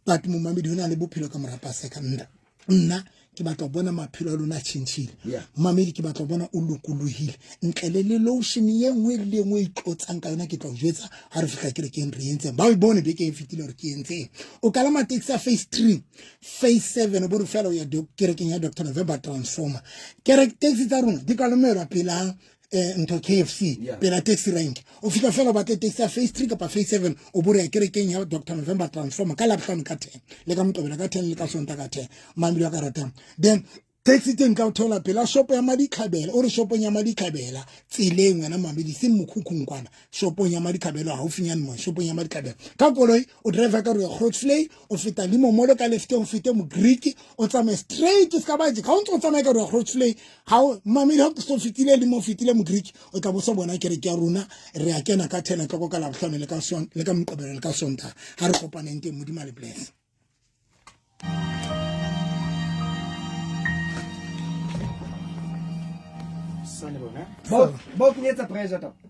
but mo mamedi hona le bophelo ka mora paseka nna ke batla bona maphelo a lona tshintshile mamedi ke batla bona o lokolohile ntle le lotion ye nngwe le nngwe e tlotsang ka yona ke tla o jwetsa ha re fihla kere ke eng re entse ba o bone be ke e fitile re ke entse o kala ma taxi a phase 3 phase 7 bo re fela o ya kerekeng ya Dr. November Transformer kere taxi tsa rona di ka lomela pela ntho KFC pela taxi rank o fika fela ba taxi a phase 3 kapa phase 7 o bo re ya kerekeng ya Dr. November Transformer ka laptop ka 10 le ka motobela ka 10 le ka sonta ka 10 mamedi wa ka ratang then taxi teng ka o thola pela shop ya Madikhabela o re shopong ya Madikhabela tseleng wena mamedi se mokhukhung kwana shopong ya Madikhabela ha o finyane mo shopong ya Madikhabela ka koloi o driver ka re ya Grootvlei o feta limo molo ka left o fete mo Greek o tsamaye straight ska baje ka o ntse o tsamaye ka re ya Grootvlei ha mamedi ha o so fitile limo fitile mo Greek o tla bo so bona kere ke ya rona re ya kena ka 10 o'clock ka la bohlano le ka son le ka mqobelo le ka sonta ha re kopaneng teng modimo le bless Bo kenyetsa pressure